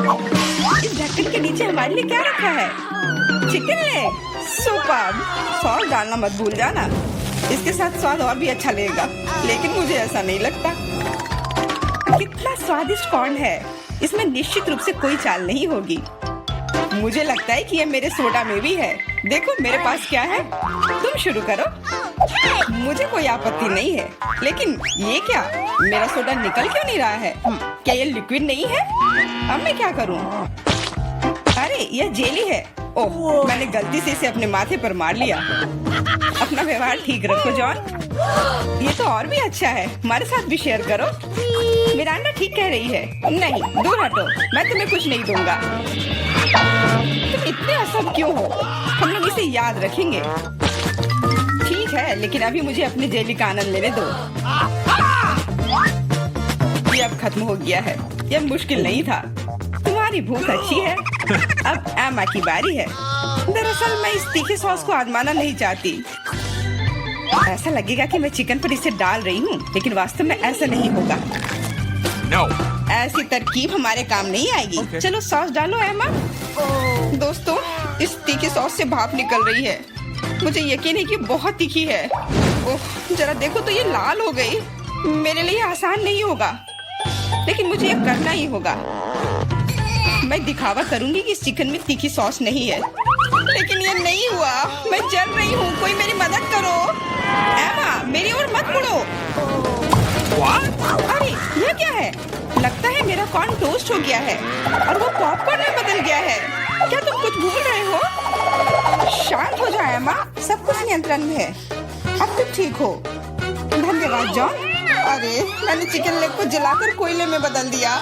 इस ढक्कन के नीचे हमारे लिए क्या रखा है? Chicken leg. सुपर्ब। सॉस डालना मत भूल जाना, इसके साथ स्वाद और भी अच्छा लगेगा, लेकिन मुझे ऐसा नहीं लगता। कितना स्वादिष्ट कॉर्न है, इसमें निश्चित रूप से कोई चाल नहीं होगी। मुझे लगता है कि ये मेरे सोडा में भी है। देखो मेरे पास क्या है, तुम शुरू करो। मुझे कोई आपत्ति नहीं है, लेकिन ये क्या, मेरा सोडा निकल क्यों नहीं रहा है? क्या ये लिक्विड नहीं है? अब मैं क्या करूं? अरे यह जेली है। ओह, मैंने गलती से इसे अपने माथे पर मार लिया। अपना व्यवहार ठीक रखो जॉन। ये तो और भी अच्छा है, हमारे साथ भी शेयर करो। मिरांडा ठीक कह रही है। नहीं, दूर हटो, मैं तुम्हें कुछ नहीं दूंगा। तुम इतने असब क्यों हो? हम लोग इसे याद रखेंगे। ठीक है, लेकिन अभी मुझे अपने जेली का आनंद लेने दो। ये अब खत्म हो गया है, यह मुश्किल नहीं था। तुम्हारी भूख अच्छी है। अब एमा की बारी है। दरअसल मैं इस तीखे सॉस को आजमाना नहीं चाहती। ऐसा लगेगा कि मैं चिकन पर इसे डाल रही हूँ, लेकिन वास्तव में ऐसा नहीं होगा। No. ऐसी तरकीब हमारे काम नहीं आएगी। Okay. चलो सॉस डालो एमा। दोस्तों, इस तीखी सॉस से भाप निकल रही है। मुझे यकीन है कि बहुत तीखी है। ओह, जरा देखो तो ये लाल हो गई। मेरे लिए आसान नहीं होगा, लेकिन मुझे ये करना ही होगा। मैं दिखावा करूंगी कि इस चिकन में तीखी सॉस नहीं है, लेकिन ये नहीं हुआ। मैं जल रही हूँ, कोई मेरी मदद करो। एमा, मेरी ओर मत मुड़ो। अरे ये क्या है? लगता है मेरा कॉर्न टोस्ट हो गया है और वो पॉपकॉर्न में बदल गया है। क्या तुम कुछ भूल रहे हो? शांत हो जाओ एमा, सब कुछ नियंत्रण में है। अब तुम ठीक हो। धन्यवाद जॉन। अरे मैंने चिकन लेग को जलाकर कोयले में बदल दिया,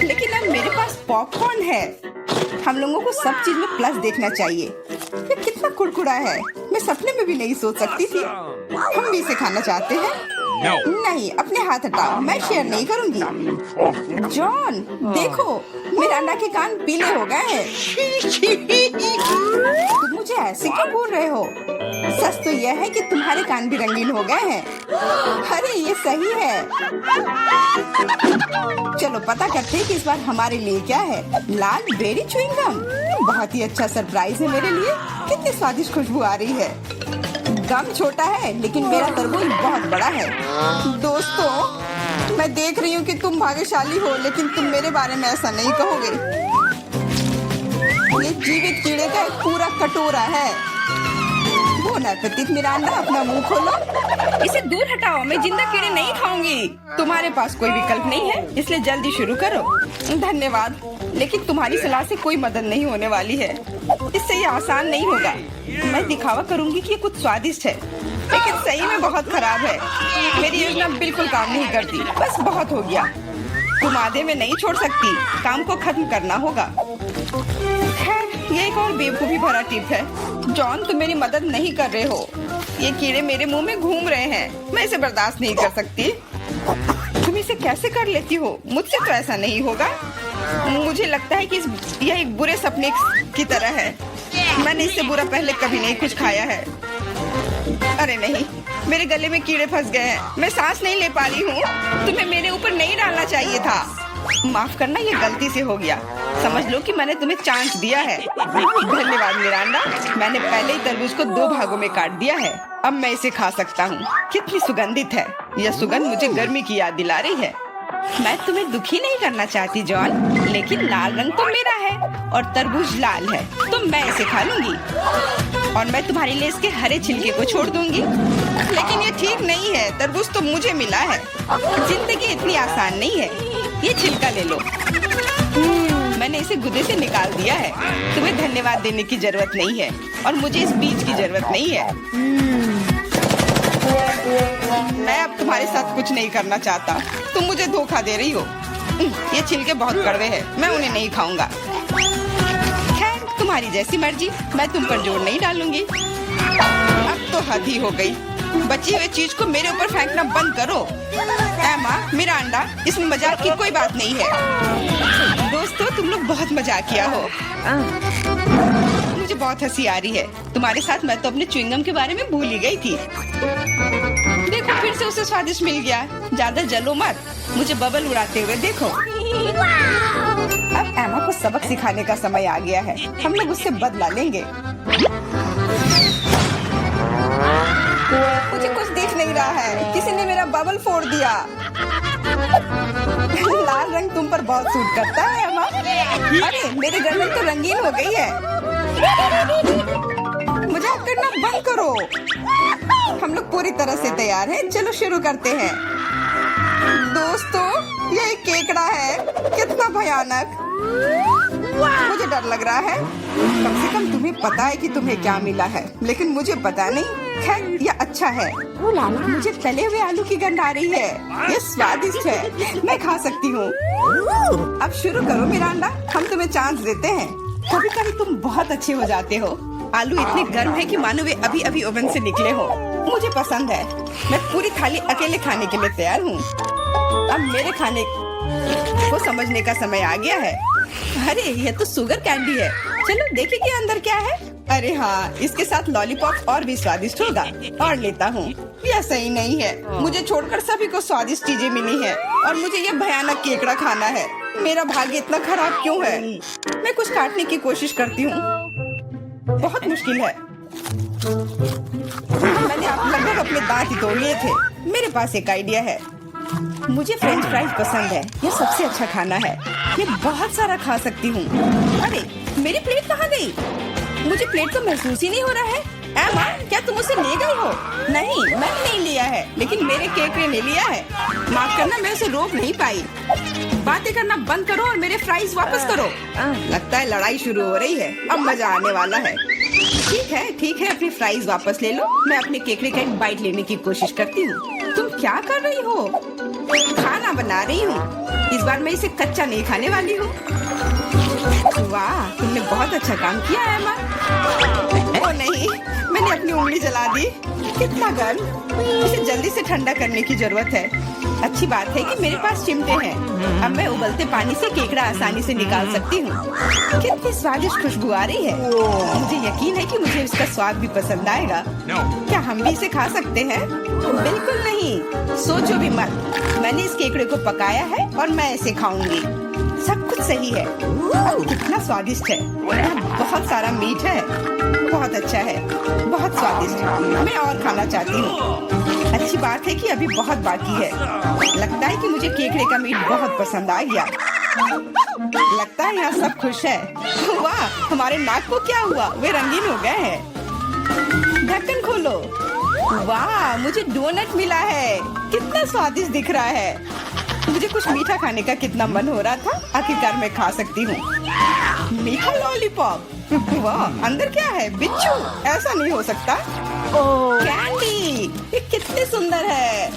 लेकिन अब मेरे पास पॉपकॉर्न है। हम लोगों को सब चीज में प्लस देखना चाहिए। ये कितना कुड़कुड़ा है, मैं सपने में भी नहीं सोच सकती थी। हम भी इसे खाना चाहते हैं। No. नहीं, अपने हाथ हटाओ, मैं शेयर नहीं करूंगी। जॉन देखो, मिरांडा के कान पीले हो गए हैं। तुम मुझे ऐसे क्यों बोल रहे हो? सच तो यह है कि तुम्हारे कान भी रंगीन हो गए हैं। अरे ये सही है। चलो पता करते हैं कि इस बार हमारे लिए क्या है। लाल बेरी च्युइंग गम, बहुत ही अच्छा सरप्राइज है मेरे लिए। कितनी स्वादिष्ट खुशबू आ रही है। गम छोटा है, लेकिन मेरा तरबूज बहुत बड़ा है। दोस्तों, मैं देख रही हूँ कि तुम भाग्यशाली हो, लेकिन तुम मेरे बारे में ऐसा नहीं कहोगे। ये जीवित कीड़े का एक पूरा कटोरा है। बोन एपेटिट मिरांडा, अपना मुंह खोलो। इसे दूर हटाओ, मैं जिंदा कीड़े नहीं खाऊंगी। तुम्हारे पास कोई विकल्प नहीं है, इसलिए जल्दी शुरू करो। धन्यवाद, लेकिन तुम्हारी सलाह से कोई मदद नहीं होने वाली है। इससे ये आसान नहीं होगा। मैं दिखावा करूंगी कि ये कुछ स्वादिष्ट है, लेकिन सही में बहुत खराब है। मेरी योजना बिल्कुल काम नहीं करती। बस बहुत हो गया, तुम आधे में नहीं छोड़ सकती। काम को खत्म करना होगा। खैर, ये एक और बेवकूफी भरा टिप है। जॉन, तुम मेरी मदद नहीं कर रहे हो। ये कीड़े मेरे मुंह में घूम रहे हैं, मैं इसे बर्दाश्त नहीं कर सकती। तुम इसे कैसे कर लेती हो? मुझसे तो ऐसा नहीं होगा। मुझे लगता है कि यह एक बुरे सपने की तरह है। मैंने इससे बुरा पहले कभी नहीं कुछ खाया है। अरे नहीं, मेरे गले में कीड़े फंस गए हैं, मैं सांस नहीं ले पा रही हूँ। तुम्हें मेरे ऊपर नहीं डालना चाहिए था। माफ करना, ये गलती से हो गया। समझ लो कि मैंने तुम्हें चांस दिया है। धन्यवाद मिरांडा, मैंने पहले ही तरबूज को 2 भागों में काट दिया है। अब मैं इसे खा सकता हूँ। कितनी सुगंधित है। यह सुगंध मुझे गर्मी की याद दिला रही है। मैं तुम्हें दुखी नहीं करना चाहती जॉन, लेकिन लाल रंग तो मेरा है और तरबूज लाल है, तो मैं इसे खा लूंगी और मैं तुम्हारे लिए इसके हरे छिलके को छोड़ दूंगी। लेकिन ये ठीक नहीं है, तरबूज तो मुझे मिला है। जिंदगी इतनी आसान नहीं है। ये छिलका ले लो। मैंने इसे गुदे से निकाल दिया है। तुम्हें धन्यवाद देने की जरूरत नहीं है और मुझे इस बीज की जरूरत नहीं है। मैं अब तुम्हारे साथ कुछ नहीं करना चाहता। तुम मुझे धोखा दे रही हो। ये छिलके बहुत कड़वे हैं, मैं उन्हें नहीं खाऊंगा। खैर, तुम्हारी जैसी मर्जी, मैं तुम पर जोर नहीं डालूंगी। अब तो हद ही हो गई। बची हुई चीज को मेरे ऊपर फेंकना बंद करो। एमा, मिरांडा, इसमें मजाक की कोई बात नहीं है। दोस्तों, तुम लोग बहुत मजाक किया हो। मुझे बहुत हंसी आ रही है। तुम्हारे साथ मैं तो अपने च्युइंगम के बारे में भूल ही गई थी। देखो, फिर से उसे स्वादिष्ट मिल गया। ज्यादा जलो मत, मुझे बबल उड़ाते हुए देखो। सबक सिखाने का समय आ गया है। हम लोग उससे बदला लेंगे। मुझे कुछ दिख नहीं रहा है। किसी ने मेरा बबल फोड़ दिया। लाल रंग तुम पर बहुत सूट करता है अम्मा। अरे मेरी गर्दन तो रंगीन हो गई है। मजाक करना बंद करो। हम लोग पूरी तरह से तैयार हैं। चलो शुरू करते हैं। दोस्तों, ये एक केकड़ा है। कितना भयानक। मुझे डर लग रहा है। कम से कम तुम्हें पता है कि तुम्हें क्या मिला है, लेकिन मुझे पता नहीं। खैर, यह अच्छा है। मुझे तले हुए आलू की गंध आ रही है। ये स्वादिष्ट है। मैं खा सकती हूँ। अब शुरू करो मिरांडा। हम तुम्हें चांस देते हैं। कभी कभी तुम बहुत अच्छे हो जाते हो। आलू इतने गर्म है कि मानो वे अभी अभी ओवन से निकले हो। मुझे पसंद है। मैं पूरी थाली अकेले खाने के लिए तैयार हूँ। अब मेरे खाने को समझने का समय आ गया है। अरे यह तो शुगर कैंडी है। चलो देखें कि अंदर क्या है। अरे हाँ, इसके साथ लॉलीपॉप और भी स्वादिष्ट होगा। और लेता हूँ। यह सही नहीं है। मुझे छोड़कर सभी को स्वादिष्ट चीजें मिली हैं और मुझे यह भयानक केकड़ा खाना है। मेरा भाग्य इतना खराब क्यों है? मैं कुछ काटने की कोशिश करती हूँ। बहुत मुश्किल है। मैंने लगभग अपने दांत ही तोड़ लिए थे। मेरे पास एक आइडिया है। मुझे फ्रेंच फ्राइज पसंद है। यह सबसे अच्छा खाना है। मैं बहुत सारा खा सकती हूँ। अरे मेरी प्लेट कहाँ गई? मुझे प्लेट तो महसूस ही नहीं हो रहा है। एमा, क्या तुम उसे ले गई हो? नहीं, मैंने नहीं लिया है, लेकिन मेरे केकड़े ने लिया है। माफ करना, मैं उसे रोक नहीं पाई। बातें करना बंद करो और मेरे फ्राइज वापस करो। लगता है लड़ाई शुरू हो रही है। अब मजा आने वाला है। ठीक है, अपनी फ्राइज वापस ले लो। मैं अपने केकड़े का एक बाइट लेने की कोशिश करती हूँ। तुम क्या कर रही हो? खाना बना रही हूँ। इस बार मैं इसे कच्चा नहीं खाने वाली हूँ। वाह, तुमने बहुत अच्छा काम किया है एमा। ओ नहीं, मैंने अपनी उंगली जला दी। कितना गर्म। इसे जल्दी से ठंडा करने की जरूरत है। अच्छी बात है कि मेरे पास चिमटे हैं। अब मैं उबलते पानी से केकड़ा आसानी से निकाल सकती हूँ। कितनी स्वादिष्ट खुशबू आ रही है। मुझे यकीन है कि मुझे इसका स्वाद भी पसंद आएगा। क्या हम भी इसे खा सकते हैं? बिल्कुल नहीं, सोचो भी मत। मैंने इस केकड़े को पकाया है और मैं इसे खाऊंगी। सब कुछ सही है। कितना स्वादिष्ट है। बहुत सारा मीट है। बहुत अच्छा है। बहुत स्वादिष्ट। मैं और खाना चाहती हूँ। अच्छी बात है कि अभी बहुत बाकी है। लगता है कि मुझे केकड़े का मीट बहुत पसंद आ गया। लगता है यहाँ सब खुश है। वाह, हमारे नाक को क्या हुआ? वे रंगीन हो गए हैं। ढक्कन खोलो। वाह, मुझे डोनट मिला है। कितना स्वादिष्ट दिख रहा है। मुझे कुछ मीठा खाने का कितना मन हो रहा था। आखिरकार मैं खा सकती हूँ। मीठा लॉलीपॉप। वाह, अंदर क्या है? बिच्छू? ऐसा नहीं हो सकता। कैंडी, ये कितने सुंदर है।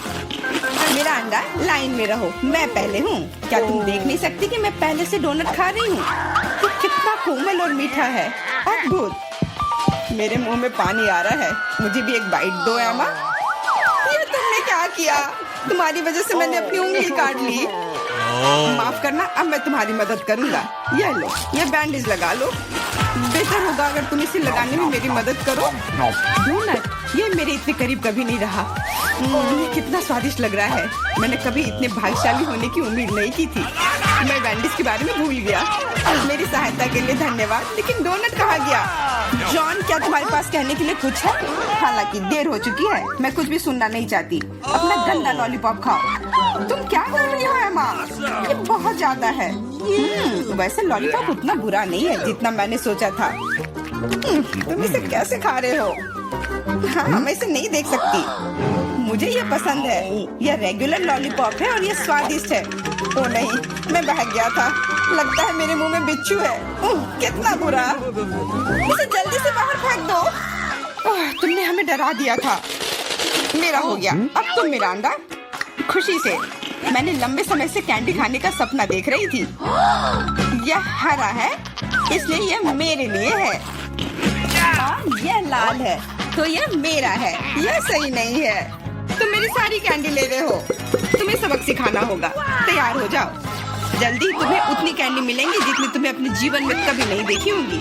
मेरा अंडा, लाइन में रहो। मैं पहले हूँ। क्या तुम देख नहीं सकती कि मैं पहले से डोनट खा रही हूँ? तो कितना कोमल और मीठा है। अद्भुत। मेरे मुंह में पानी आ रहा है। मुझे भी एक बाइट दो एमा। ये तुमने क्या किया? तुम्हारी वजह से मैंने अपनी उंगली काट ली। माफ करना, अब मैं तुम्हारी मदद करूंगा। ये लो, ये बैंडेज लगा लो। बेहतर होगा अगर तुम इसे लगाने में मेरी मदद करो। डोनट, ये मेरे इतने करीब कभी नहीं रहा। ये कितना स्वादिष्ट लग रहा है। मैंने कभी इतने भाग्यशाली होने की उम्मीद नहीं की थी। मैं बैंडेज के बारे में भूल गया। मेरी सहायता के लिए धन्यवाद। लेकिन डोनट कहाँ गया? जॉन, क्या तुम्हारे पास कहने के लिए कुछ है? हालांकि देर हो चुकी है। मैं कुछ भी सुनना नहीं चाहती। अपना गंदा लॉलीपॉप खाओ। तुम क्या कर रही हो एमा? ये बहुत ज्यादा है। वैसे लॉलीपॉप उतना बुरा नहीं है जितना मैंने सोचा था। तुम इसे कैसे खा रहे हो? हाँ, मैं इसे नहीं देख सकती। मुझे ये पसंद है। यह रेगुलर लॉलीपॉप है और ये स्वादिष्ट है। ओ नहीं, मैं बहक गया था। लगता है मेरे मुंह में बिच्छू है। कितना बुरा। इसे जल्दी से बाहर फेंक दो। तुमने हमें डरा दिया था। मेरा हो गया। अब तुम मिरांडा। खुशी से। मैंने लंबे समय से कैंडी खाने का सपना देख रही थी। यह हरा है, इसलिए यह मेरे लिए है। और यह लाल है, तो यह मेरा है। यह सही नहीं है। तुम मेरी सारी कैंडी ले रहे हो। तुम्हें सबक सिखाना होगा। तैयार हो जाओ। जल्दी तुम्हें उतनी कैंडी मिलेंगी जितनी तुम्हें अपने जीवन में कभी नहीं देखी होंगी।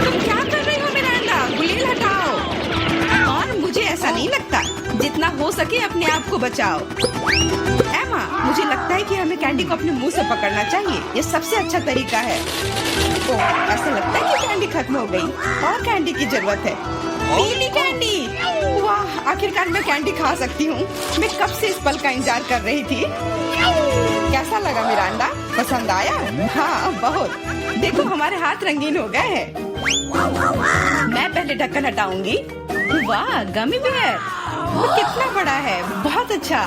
तुम क्या कर रही हो मिरांडा? गुलेल हटाओ। और मुझे ऐसा नहीं लगता। जितना हो सके अपने आप को बचाओ। एमा, मुझे लगता है कि हमें कैंडी को अपने मुंह से पकड़ना चाहिए। ये सबसे अच्छा तरीका है। ओह, ऐसा लगता है कि कैंडी खत्म हो गई और कैंडी की जरूरत है। पीली कैंडी, वाह, आखिरकार मैं कैंडी खा सकती हूँ। मैं कब से इस पल का इंतजार कर रही थी। कैसा लगा मिरांडा? पसंद आया? हाँ, बहुत। देखो हमारे हाथ रंगीन हो गए हैं। मैं पहले ढक्कन हटाऊंगी। वाह, गमी बेयर, वो कितना बड़ा है। बहुत अच्छा,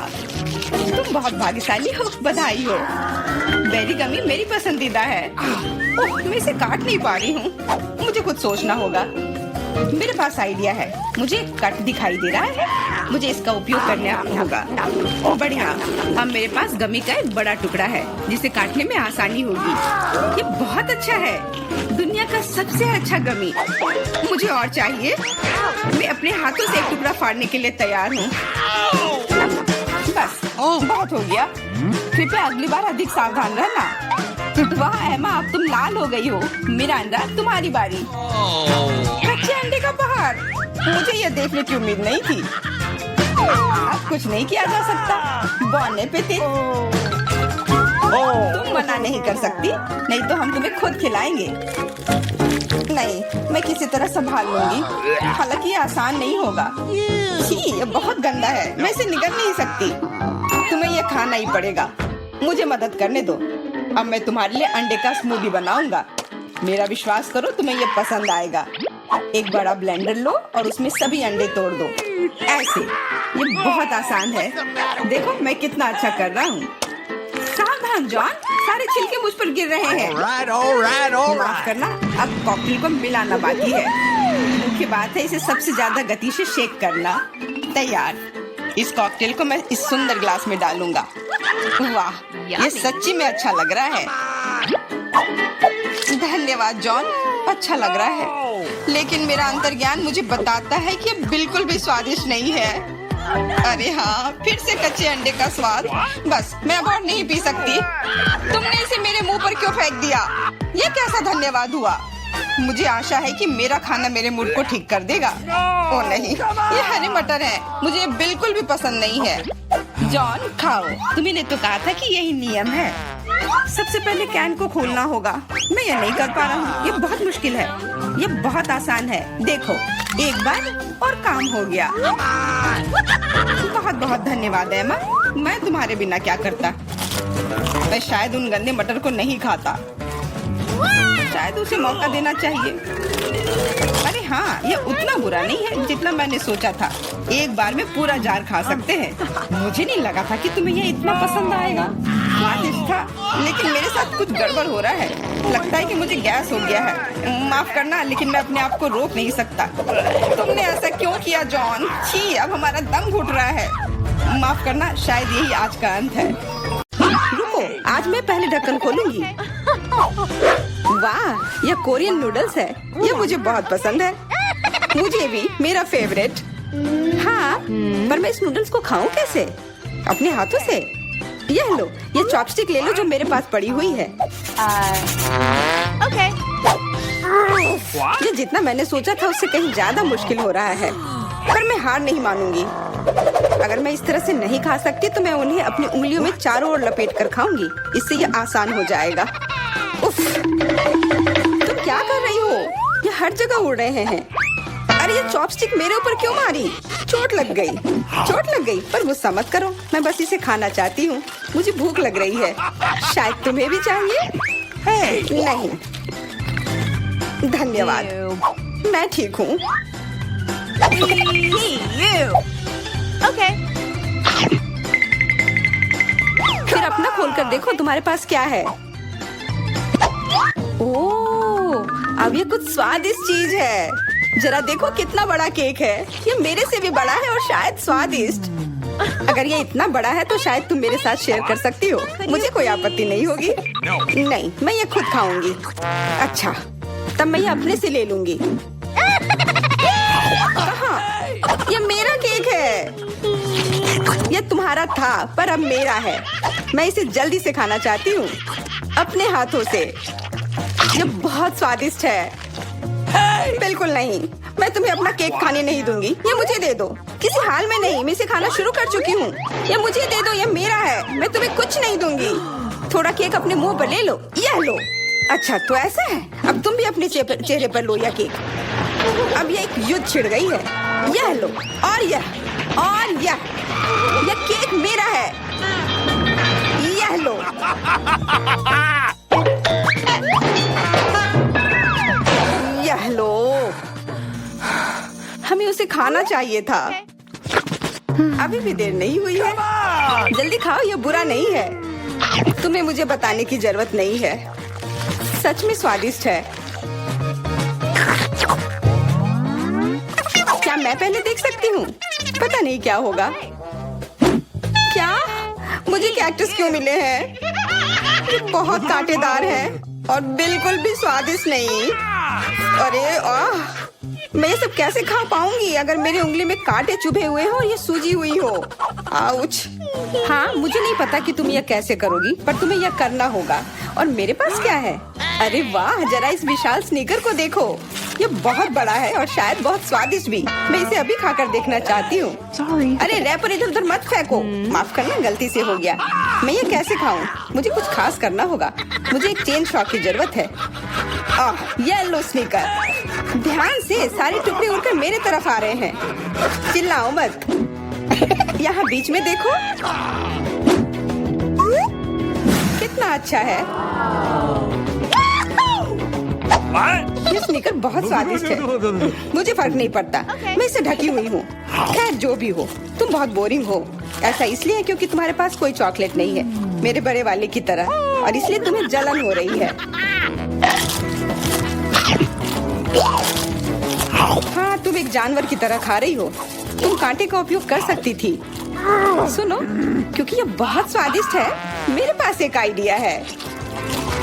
तुम बहुत भाग्यशाली हो। बधाई हो। बेरी गमी मेरी पसंदीदा है। ओह, मैं इसे काट नहीं पा रही हूँ। मुझे कुछ सोचना होगा। मेरे पास आइडिया है। मुझे कट दिखाई दे रहा है। मुझे इसका उपयोग करना होगा। बढ़िया, अब मेरे पास गमी का एक बड़ा टुकड़ा है जिसे काटने में आसानी होगी। ये बहुत अच्छा है, दुनिया का सबसे अच्छा गमी। मुझे और चाहिए। मैं अपने हाथों से एक टुकड़ा फाड़ने के लिए तैयार हूँ। बस, बहुत हो गया। कृपया अगली बार अधिक सावधान रहना। वाह एमा, अब तुम लाल हो गई हो। मिरांडा, तुम्हारी बारी। कच्चे अंडे का पहाड़, मुझे ये देखने की उम्मीद नहीं थी। अब कुछ नहीं किया जा सकता। बॉन एपेटिट। तुम मना नहीं कर सकती, नहीं तो हम तुम्हें खुद खिलाएंगे। नहीं, मैं किसी तरह संभाल लूंगी। हालांकि ये आसान नहीं होगा। छी, ये बहुत गंदा है। मैं इसे निगल नहीं सकती। तुम्हें ये खाना ही पड़ेगा। मुझे मदद करने दो। अब मैं तुम्हारे लिए अंडे का स्मूदी बनाऊंगा। मेरा विश्वास करो, तुम्हें ये पसंद आएगा। एक बड़ा ब्लेंडर लो और उसमें सभी अंडे तोड़ दो। ऐसे, ये बहुत आसान है। देखो मैं कितना अच्छा कर रहा हूँ। सावधान जॉन, सारे छिलके मुझ पर गिर रहे हैं। माफ करना, अब कॉकटेल को मिलाना बाकी है। मुख्य बात है इसे सबसे ज्यादा गति से शेक करना। तैयार। इस कॉकटेल को मैं इस सुंदर ग्लास में डालूंगा। वाह, ये सच्ची में अच्छा लग रहा है। धन्यवाद जॉन, अच्छा लग रहा है। लेकिन मेरा अंतर्ज्ञान मुझे बताता है कि ये बिल्कुल भी स्वादिष्ट नहीं है। अरे हाँ, फिर से कच्चे अंडे का स्वाद। बस, मैं अब और नहीं पी सकती। तुमने इसे मेरे मुंह पर क्यों फेंक दिया? ये कैसा धन्यवाद हुआ? मुझे आशा है कि मेरा खाना मेरे मूड को ठीक कर देगा। ओ नहीं, ये हरे मटर है। मुझे बिल्कुल भी पसंद नहीं है। जॉन, खाओ। तुम्हें तो कहा था कि यही नियम है। सबसे पहले कैन को खोलना होगा। मैं ये नहीं कर पा रहा हूँ। ये बहुत मुश्किल है। ये बहुत आसान है। देखो, एक बार और काम हो गया। बहुत बहुत धन्यवाद एमा। मैं तुम्हारे बिना क्या करता। मैं शायद उन गंदे मटर को नहीं खाता। शायद उसे मौका देना चाहिए। अरे हाँ, ये उतना बुरा नहीं है जितना मैंने सोचा था। एक बार में पूरा जार खा सकते हैं। मुझे नहीं लगा था कि तुम्हें ये इतना पसंद आएगा। स्वादिष्ट था, लेकिन मेरे साथ कुछ गड़बड़ हो रहा है। लगता है कि मुझे गैस हो गया है। माफ करना, लेकिन मैं अपने आप को रोक नहीं सकता। तुमने ऐसा क्यों किया जॉन? छी, अब हमारा दम घुट रहा है। माफ करना, शायद यही आज का अंत है। रुको, आज मैं पहले ढक्कन खोलूंगी। वाह, यह कोरियन नूडल्स है। ये मुझे बहुत पसंद है। मुझे भी, मेरा फेवरेट। हाँ, पर मैं इस नूडल्स को खाऊं कैसे? अपने हाथों से? यह लो, ये चॉपस्टिक ले लो जो मेरे पास पड़ी हुई है। ओके। ये जितना मैंने सोचा था उससे कहीं ज्यादा मुश्किल हो रहा है, पर मैं हार नहीं मानूंगी। अगर मैं इस तरह से नहीं खा सकती तो मैं उन्हें अपनी उंगलियों में चारों ओर लपेट कर खाऊंगी। इससे ये आसान हो जाएगा। उफ, तुम क्या कर रही हो? ये हर जगह उड़ रहे हैं। अरे ये चॉपस्टिक मेरे ऊपर क्यों मारी? चोट लग गई। चोट लग गई, पर गुस्सा मत करो। मैं बस इसे खाना चाहती हूँ। मुझे भूख लग रही है। शायद तुम्हें भी चाहिए? नहीं, धन्यवाद। मैं ठीक हूँ। ओके। फिर अपना खोल कर देखो तुम्हारे पास क्या है। ओह, अब ये कुछ स्वादिष्ट चीज है। जरा देखो कितना बड़ा केक है। ये मेरे से भी बड़ा है और शायद स्वादिष्ट। अगर ये इतना बड़ा है तो शायद तुम मेरे साथ शेयर कर सकती हो। मुझे कोई आपत्ति नहीं होगी। नहीं, मैं ये खुद खाऊंगी। अच्छा, तब मैं ये अपने से ले लूंगी। कहाँ? ये मेरा केक है। ये तुम्हारा था, पर अब मेरा है। मैं इसे जल्दी से खाना चाहती हूँ, अपने हाथों से। ये बहुत स्वादिष्ट है। बिल्कुल नहीं, मैं तुम्हें अपना केक खाने नहीं दूंगी। ये मुझे दे दो। किसी हाल में नहीं, मैं इसे खाना शुरू कर चुकी हूँ। ये मुझे दे दो, ये मेरा है। मैं तुम्हें कुछ नहीं दूंगी। थोड़ा केक अपने मुंह पर ले लो। यह लो। अच्छा तो ऐसा है, अब तुम भी अपने चेहरे पर लो यह केक। अब ये एक युद्ध छिड़ गई है। यह लो और यह केक मेरा है। यह लो। यह लो। हमें उसे खाना चाहिए था। अभी भी देर नहीं हुई है। जल्दी खाओ, यह बुरा नहीं है। तुम्हें मुझे बताने की जरूरत नहीं है। सच में स्वादिष्ट है। क्या मैं पहले देख सकती हूँ? पता नहीं क्या होगा। क्या मुझे कैक्टस क्यों मिले हैं? ये बहुत कांटेदार है और बिल्कुल भी स्वादिष्ट नहीं। अरे मैं ये सब कैसे खा पाऊंगी अगर मेरी उंगली में कांटे चुभे हुए हो और ये सूजी हुई हो। आउच। हाँ, मुझे नहीं पता कि तुम यह कैसे करोगी, पर तुम्हें यह करना होगा। और मेरे पास क्या है? अरे वाह, जरा इस विशाल स्नीकर को देखो। ये बहुत बड़ा है और शायद बहुत स्वादिष्ट भी। मैं इसे अभी खाकर देखना चाहती हूँ। अरे रैपर इधर उधर मत फेंको। माफ करना, गलती से हो गया। मैं ये कैसे खाऊं? मुझे कुछ खास करना होगा। मुझे एक चेन शॉक की जरूरत है। ये लो स्नीकर। ध्यान से, सारे टुकड़े उड़कर मेरे तरफ आ रहे हैं। चिल्लाओ मत। यहाँ बीच में देखो, कितना अच्छा है। ये स्नीकर बहुत स्वादिष्ट है। मुझे फर्क नहीं पड़ता, मैं इससे ढकी हुई हूँ। खैर जो भी हो, तुम बहुत बोरिंग हो। ऐसा इसलिए है क्योंकि तुम्हारे पास कोई चॉकलेट नहीं है, मेरे बड़े वाले की तरह, और इसलिए तुम्हें जलन हो रही है। हाँ, तुम एक जानवर की तरह खा रही हो। तुम कांटे का उपयोग कर सकती थी। सुनो, क्योंकि ये बहुत स्वादिष्ट है, मेरे पास एक आइडिया है।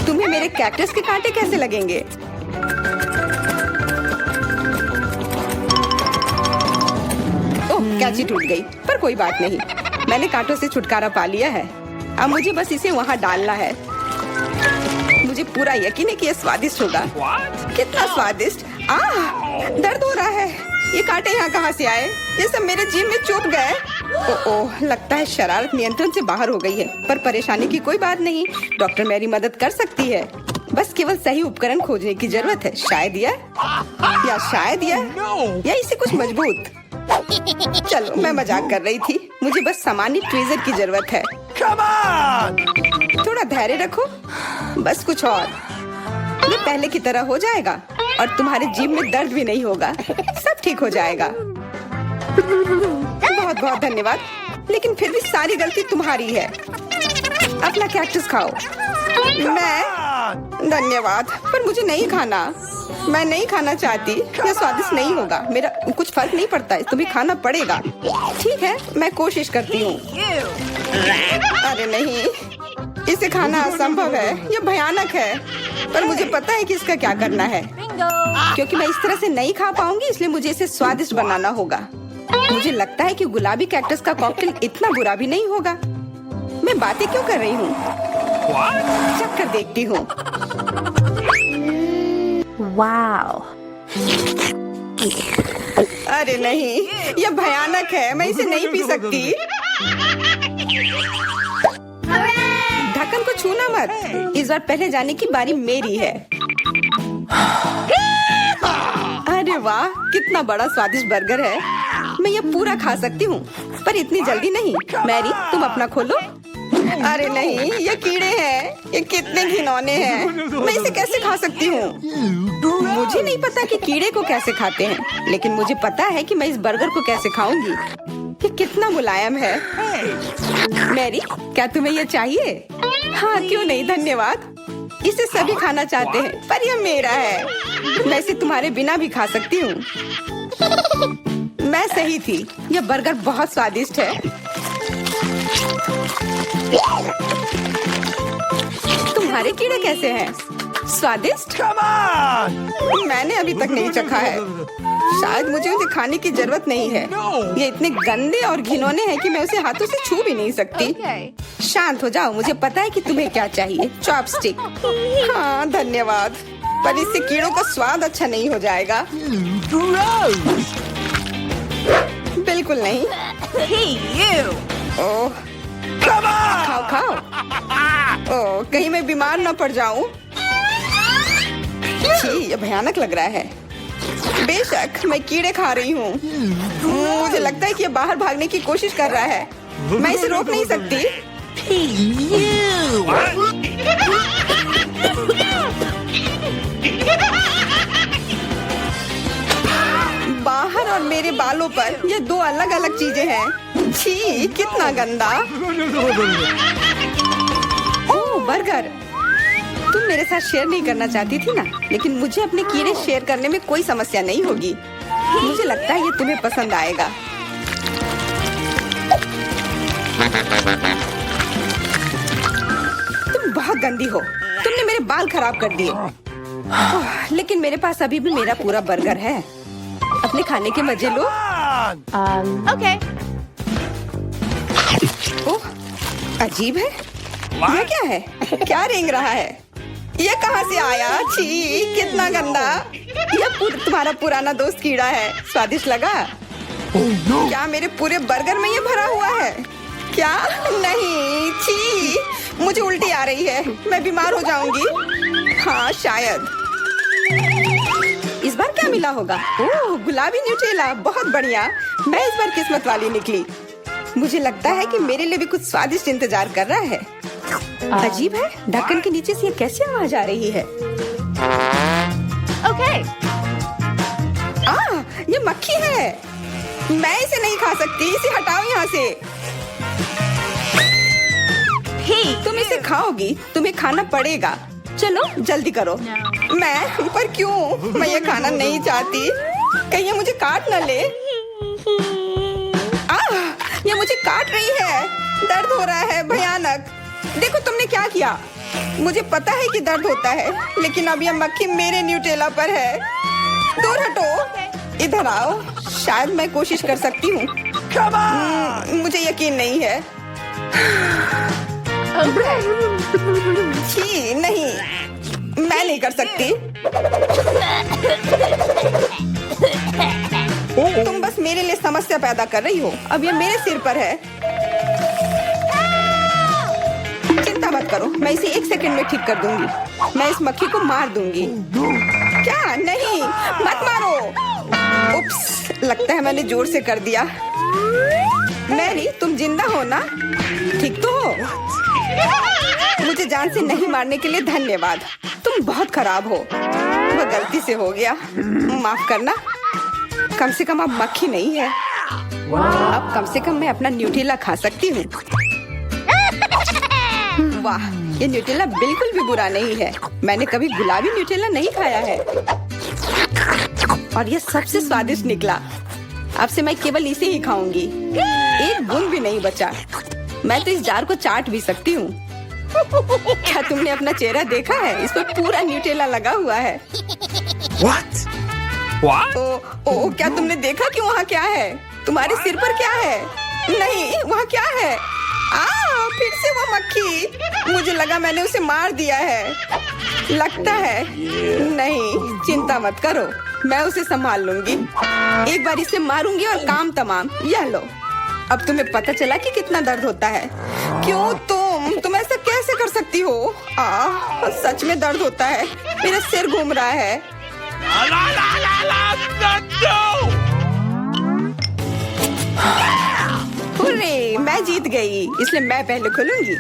तुम्हें मेरे कैक्टस के कांटे कैसे लगेंगे? ओह, कैंची टूट गई, पर कोई बात नहीं। मैंने कांटों से छुटकारा पा लिया है। अब मुझे बस इसे वहाँ डालना है। मुझे पूरा यकीन है कि यह स्वादिष्ट होगा। कितना स्वादिष्ट। दर्द हो रहा है। ये कांटे यहाँ कहाँ से आए? ये सब मेरे जीभ में चुभ गए। ओह, लगता है शरारत नियंत्रण से बाहर हो गई है, पर परेशानी की कोई बात नहीं। डॉक्टर मेरी मदद कर सकती है। बस केवल सही उपकरण खोजने की जरूरत है। शायद या इसे कुछ मजबूत। चलो, मैं मजाक कर रही थी। मुझे बस सामान्य ट्वीजर की जरूरत है। थोड़ा धैर्य रखो, बस कुछ और। ये पहले की तरह हो जाएगा और तुम्हारे जीभ में दर्द भी नहीं होगा। सब ठीक हो जाएगा। बहुत बहुत धन्यवाद, लेकिन फिर भी सारी गलती तुम्हारी है। अपना कैक्टस खाओ। मैं धन्यवाद, पर मुझे नहीं खाना। मैं नहीं खाना चाहती। यह स्वादिष्ट नहीं होगा। मेरा कुछ फर्क नहीं पड़ता, तुम्हें खाना पड़ेगा। ठीक है, मैं कोशिश करती हूँ। अरे नहीं, इसे खाना असंभव है। यह भयानक है, पर मुझे पता है कि इसका क्या करना है। क्योंकि मैं इस तरह से नहीं खा पाऊंगी, इसलिए मुझे इसे स्वादिष्ट बनाना होगा। मुझे लगता है कि गुलाबी कैक्टस का कॉकटेल इतना बुरा भी नहीं होगा। मैं बातें क्यों कर रही हूँ? चख कर देखती हूँ। वाओ। अरे नहीं, यह भयानक है। मैं इसे नहीं पी सकती। ढक्कन को छूना मत। इस बार पहले जाने की बारी मेरी है। अरे वाह, कितना बड़ा स्वादिष्ट बर्गर है। मैं ये पूरा खा सकती हूँ, पर इतनी जल्दी नहीं। मैरी, तुम अपना खोलो। अरे नहीं, ये कीड़े हैं। ये कितने घिनौने हैं। मैं इसे कैसे खा सकती हूँ? मुझे नहीं पता कि कीड़े को कैसे खाते हैं, लेकिन मुझे पता है कि मैं इस बर्गर को कैसे खाऊंगी। ये कितना मुलायम है। मैरी, क्या तुम्हें ये चाहिए? हाँ, क्यों नहीं, धन्यवाद। इसे सभी खाना चाहते हैं, पर यह मेरा है। मैं इसे तुम्हारे बिना भी खा सकती हूँ। मैं सही थी, यह बर्गर बहुत स्वादिष्ट है। तुम्हारे कीड़े कैसे हैं? स्वादिष्ट? मैंने अभी तक नहीं चखा है। शायद मुझे उसे खाने की जरूरत नहीं है। ये इतने गंदे और घिनौने हैं कि मैं उसे हाथों से छू भी नहीं सकती। शांत हो जाओ, मुझे पता है कि तुम्हें क्या चाहिए। चॉपस्टिक। हाँ, धन्यवाद। पर इससे कीड़ों का स्वाद अच्छा नहीं हो जाएगा। बिल्कुल नहीं। ओह, खाओ खाओ। ओह, कहीं मैं बीमार ना पड़ जाऊं। छी, ये भयानक लग रहा है। बेशक मैं कीड़े खा रही हूँ। मुझे लगता है कि ये बाहर भागने की कोशिश कर रहा है। मैं इसे रोक नहीं सकती। बाहर और मेरे बालों पर ये दो अलग अलग चीजें हैं। छी, कितना गंदा। ओह, बर्गर। तुम मेरे साथ शेयर नहीं करना चाहती थी ना, लेकिन मुझे अपने कीड़े शेयर करने में कोई समस्या नहीं होगी। मुझे लगता है ये तुम्हें पसंद आएगा। तुम बहुत गंदी हो। तुमने मेरे बाल खराब कर दिए। लेकिन मेरे पास अभी भी मेरा पूरा बर्गर है। अपने खाने के मजे लो। Okay. ओह, अजीब है। यह क्या है? क्या रेंग रहा है? ये कहाँ से आया? छी, कितना गंदा। यह तुम्हारा पुराना दोस्त कीड़ा है। स्वादिष्ट लगा? क्या मेरे पूरे बर्गर में ये भरा हुआ है? क्या? नहीं, छी, मुझे उल्टी आ रही है। मैं बीमार हो जाऊंगी। हाँ, शायद। इस बार क्या मिला होगा? ओह, गुलाबी न्यूटेला, बहुत बढ़िया। मैं इस बार किस्मत वाली निकली। मुझे लगता है कि मेरे लिए भी कुछ स्वादिष्ट इंतजार कर रहा है। अजीब है, ढक्कन के नीचे से ये कैसे आवाज आ रही है? Okay. ये मक्खी है। मैं इसे नहीं खा सकती। इसे हटाओ यहाँ से। तुम इसे खाओगी, तुम्हें खाना पड़ेगा। चलो जल्दी करो। मैं पर क्यों? मैं ये खाना नहीं चाहती। कहीं ये मुझे काट न ले। ये मुझे काट रही है। दर्द हो रहा है, भयानक। देखो तुमने क्या किया। मुझे पता है कि दर्द होता है, लेकिन अब यह मक्खी मेरे न्यूटेला पर है। दूर हटो। इधर आओ। शायद मैं कोशिश कर सकती हूँ। मुझे यकीन नहीं है। छी, नहीं, मैं नहीं कर सकती। तुम बस मेरे लिए समस्या पैदा कर रही हो। अब ये मेरे सिर पर है। चिंता मत करो, मैं इसे 1 सेकंड में ठीक कर दूंगी। मैं इस मक्खी को मार दूंगी। क्या? नहीं, मत मारो। उप्स, लगता है मैंने जोर से कर दिया। मैरी, तुम जिंदा हो ना? ठीक तो हो? मुझे जान से नहीं मारने के लिए धन्यवाद। तुम बहुत खराब हो। वह गलती से हो गया। माफ करना। कम से कम अब मक्खी नहीं है। अब कम से कम मैं अपना न्यूटेला खा सकती हूँ। वाह, ये न्यूटेला बिल्कुल भी बुरा नहीं है। मैंने कभी गुलाबी न्यूटेला नहीं खाया है और ये सबसे स्वादिष्ट निकला। अब से मैं केवल इसे ही खाऊंगी। एक बूंद भी नहीं बचा। मैं तो इस जार को चाट भी सकती हूँ। क्या तुमने अपना चेहरा देखा है? इस पर पूरा न्यूटेला लगा हुआ है। What? What? ओ, क्या तुमने देखा कि वहाँ क्या है? तुम्हारे सिर पर क्या है? नहीं, वहाँ क्या है? फिर से वो मक्खी। मुझे लगा मैंने उसे मार दिया है। लगता है नहीं। चिंता मत करो, मैं उसे संभाल लूंगी। एक बार इसे मारूंगी और काम तमाम। यह लो। अब तुम्हें पता चला कि कितना दर्द होता है। क्यों तुम ऐसा कैसे कर सकती हो? सच में दर्द होता है। मेरा सिर घूम रहा है। हुर्रे, मैं जीत गई, इसलिए मैं पहले खुलूंगी।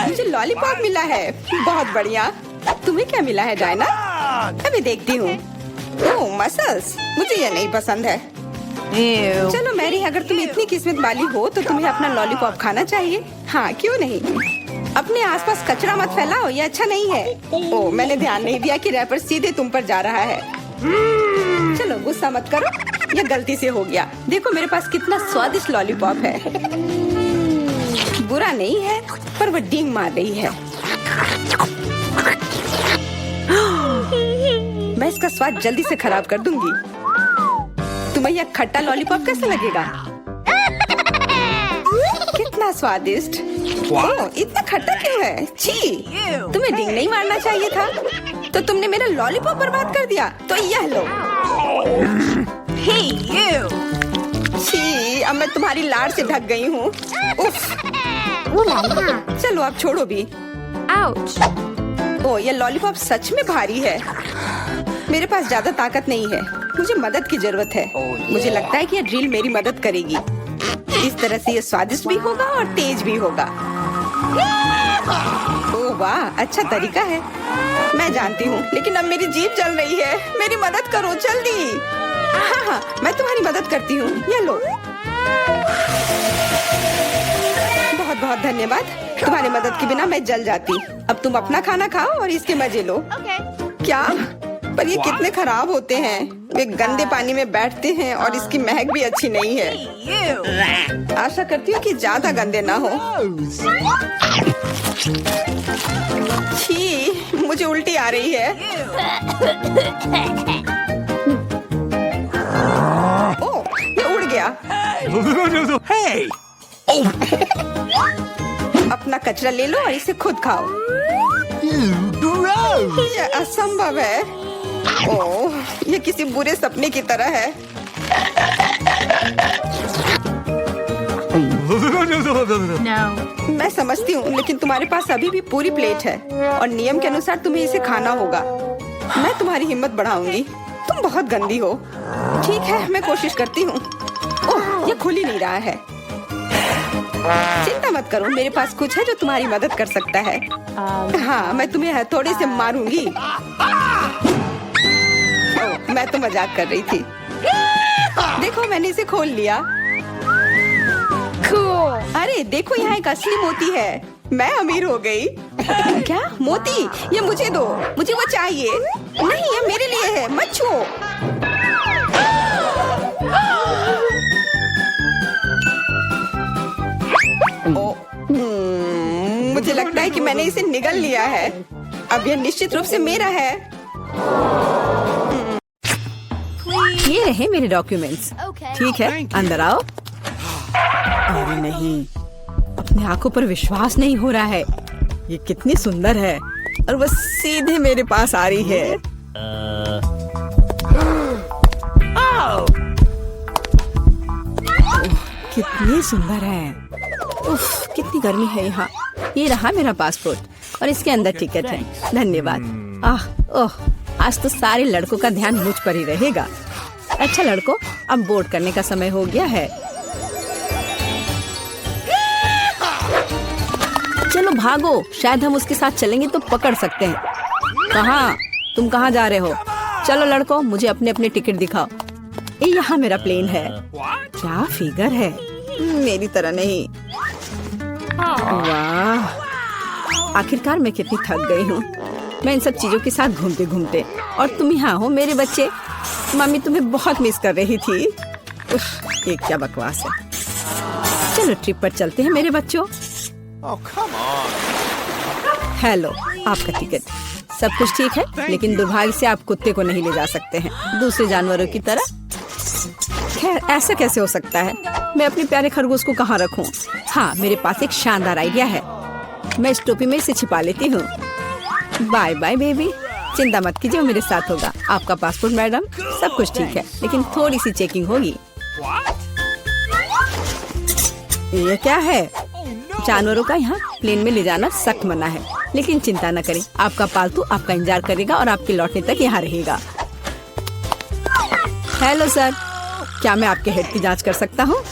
मुझे लॉलीपॉप मिला है। बहुत बढ़िया। तुम्हें क्या मिला है डायना? अभी देखती हूँ। ओह, मसल्स। मुझे ये नहीं पसंद है। चलो मैरी, अगर तुम इतनी किस्मत वाली हो तो तुम्हें अपना लॉलीपॉप खाना चाहिए। हाँ, क्यों नहीं। अपने आसपास कचरा मत फैलाओ, ये अच्छा नहीं है। ओह, मैंने ध्यान नहीं दिया कि रैपर सीधे तुम पर जा रहा है। चलो गुस्सा मत करो, यह गलती से हो गया। देखो मेरे पास कितना स्वादिष्ट लॉलीपॉप है। बुरा नहीं है, पर वह डींग मार रही है। मैं इसका स्वाद जल्दी से खराब कर दूंगी। तुम्हें यह खट्टा लॉलीपॉप कैसा लगेगा? कितना स्वादिष्ट। ओह, इतना खट्टा क्यों है? छी, तुम्हें डींग नहीं मारना चाहिए था। तो तुमने मेरा लॉलीपॉप बर्बाद कर दिया, तो यह लो। Hey you! छी, अब मैं तुम्हारी लाड़ से ढक गई हूँ। उफ। चलो अब छोड़ो भी। Ouch! ओ, ये लॉलीपॉप सच में भारी है। मेरे पास ज्यादा ताकत नहीं है, मुझे मदद की जरूरत है। मुझे लगता है कि ये ड्रिल मेरी मदद करेगी। इस तरह से ये स्वादिष्ट भी होगा और तेज भी होगा। ओह वाह, अच्छा तरीका है। मैं जानती हूँ, लेकिन अब मेरी जीभ जल रही है। मेरी मदद करो जल्दी। हाँ हाँ, मैं तुम्हारी मदद करती हूँ। ये लो। बहुत बहुत धन्यवाद। तुम्हारी मदद के बिना मैं जल जाती। अब तुम अपना खाना खाओ और इसके मजे लो। क्या? पर ये कितने खराब होते हैं। वे गंदे पानी में बैठते हैं और इसकी महक भी अच्छी नहीं है। आशा करती हूँ कि ज्यादा गंदे ना हो। छी, मुझे उल्टी आ रही है। ओह, ये उड़ गया। Hey! अपना कचरा ले लो और इसे खुद खाओ। Gross! ये असंभव है। ओह, ये किसी बुरे सपने की तरह है। No. मैं समझती हूँ, लेकिन तुम्हारे पास अभी भी पूरी प्लेट है और नियम के अनुसार तुम्हें इसे खाना होगा। मैं तुम्हारी हिम्मत बढ़ाऊंगी। तुम बहुत गंदी हो। ठीक है, मैं कोशिश करती हूँ। ओह, ये खुल ही नहीं रहा है। चिंता मत करो, मेरे पास कुछ है जो तुम्हारी मदद कर सकता है। हाँ, मैं तुम्हें हथौड़े से मारूंगी। ओह, मैं तो मजाक कर रही थी। देखो, मैंने इसे खोल लिया। Cool. अरे देखो, यहाँ एक असली मोती है। मैं अमीर हो गई। क्या मोती? ये मुझे दो, मुझे वो चाहिए। नहीं, ये मेरे लिए है, मत छुओ। मुझे लगता है कि मैंने इसे निगल लिया है। अब यह निश्चित रूप से मेरा है। ये रहे मेरे डॉक्यूमेंट्स। Okay. ठीक है, अंदर आओ। अरे नहीं, अपने आंखों पर विश्वास नहीं हो रहा है। ये कितनी सुंदर है और वो सीधे मेरे पास आ रही है। ओह, कितनी सुंदर है। उफ, कितनी गर्मी है यहाँ। ये रहा मेरा पासपोर्ट और इसके अंदर टिकट है। धन्यवाद। ओह, आज तो सारे लड़कों का ध्यान मुझ पर ही रहेगा। अच्छा लड़कों, अब बोर्ड करने का समय हो गया है। चलो भागो, शायद हम उसके साथ चलेंगे तो पकड़ सकते हैं। कहाँ? तुम कहाँ जा रहे हो? चलो लड़कों, मुझे अपने अपने टिकट दिखाओ। ये यहाँ मेरा प्लेन है। क्या फिगर है, मेरी तरह नहीं। वाह, आखिरकार मैं कितनी थक गई हूँ। मैं इन सब चीजों के साथ घूमते घूमते, और तुम यहाँ हो मेरे बच्चे। मम्मी तुम्हें बहुत मिस कर रही थी। उफ, ये क्या बकवास है। चलो ट्रिप पर चलते हैं मेरे बच्चों। Oh, come on. हेलो, आपका टिकट। सब कुछ ठीक है, लेकिन दुर्भाग्य से आप कुत्ते को नहीं ले जा सकते हैं, दूसरे जानवरों की तरह। खैर, ऐसा कैसे हो सकता है? मैं अपने प्यारे खरगोश को कहाँ रखूं? हाँ, मेरे पास एक शानदार आइडिया है। मैं इस टोपी में इसे छिपा लेती हूँ। बाय बाय बेबी, चिंता मत कीजिए, वो मेरे साथ होगा। आपका पासपोर्ट मैडम, सब कुछ ठीक है, लेकिन थोड़ी सी चेकिंग होगी। ये क्या है? जानवरों का यहाँ प्लेन में ले जाना सख्त मना है, लेकिन चिंता न करें, आपका पालतू आपका इंतजार करेगा और आपके लौटने तक यहाँ रहेगा। हेलो सर, क्या मैं आपके हेड की जांच कर सकता हूँ?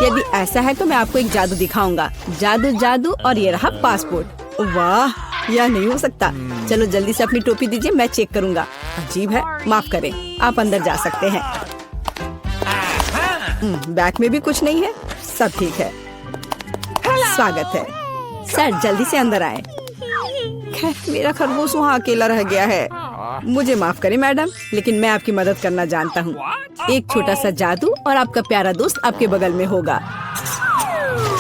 यदि ऐसा है तो मैं आपको एक जादू दिखाऊंगा। जादू जादू, और ये रहा पासपोर्ट। वाह, यह नहीं हो सकता। चलो जल्दी से अपनी टोपी दीजिए, मैं चेक करूंगा। अजीब है, माफ करें, आप अंदर जा सकते हैं। बैग में भी कुछ नहीं है, सब ठीक है। स्वागत है सर, जल्दी से अंदर आए। खैर, मेरा खरगोश वहाँ अकेला रह गया है। मुझे माफ करें मैडम, लेकिन मैं आपकी मदद करना जानता हूँ। एक छोटा सा जादू और आपका प्यारा दोस्त आपके बगल में होगा।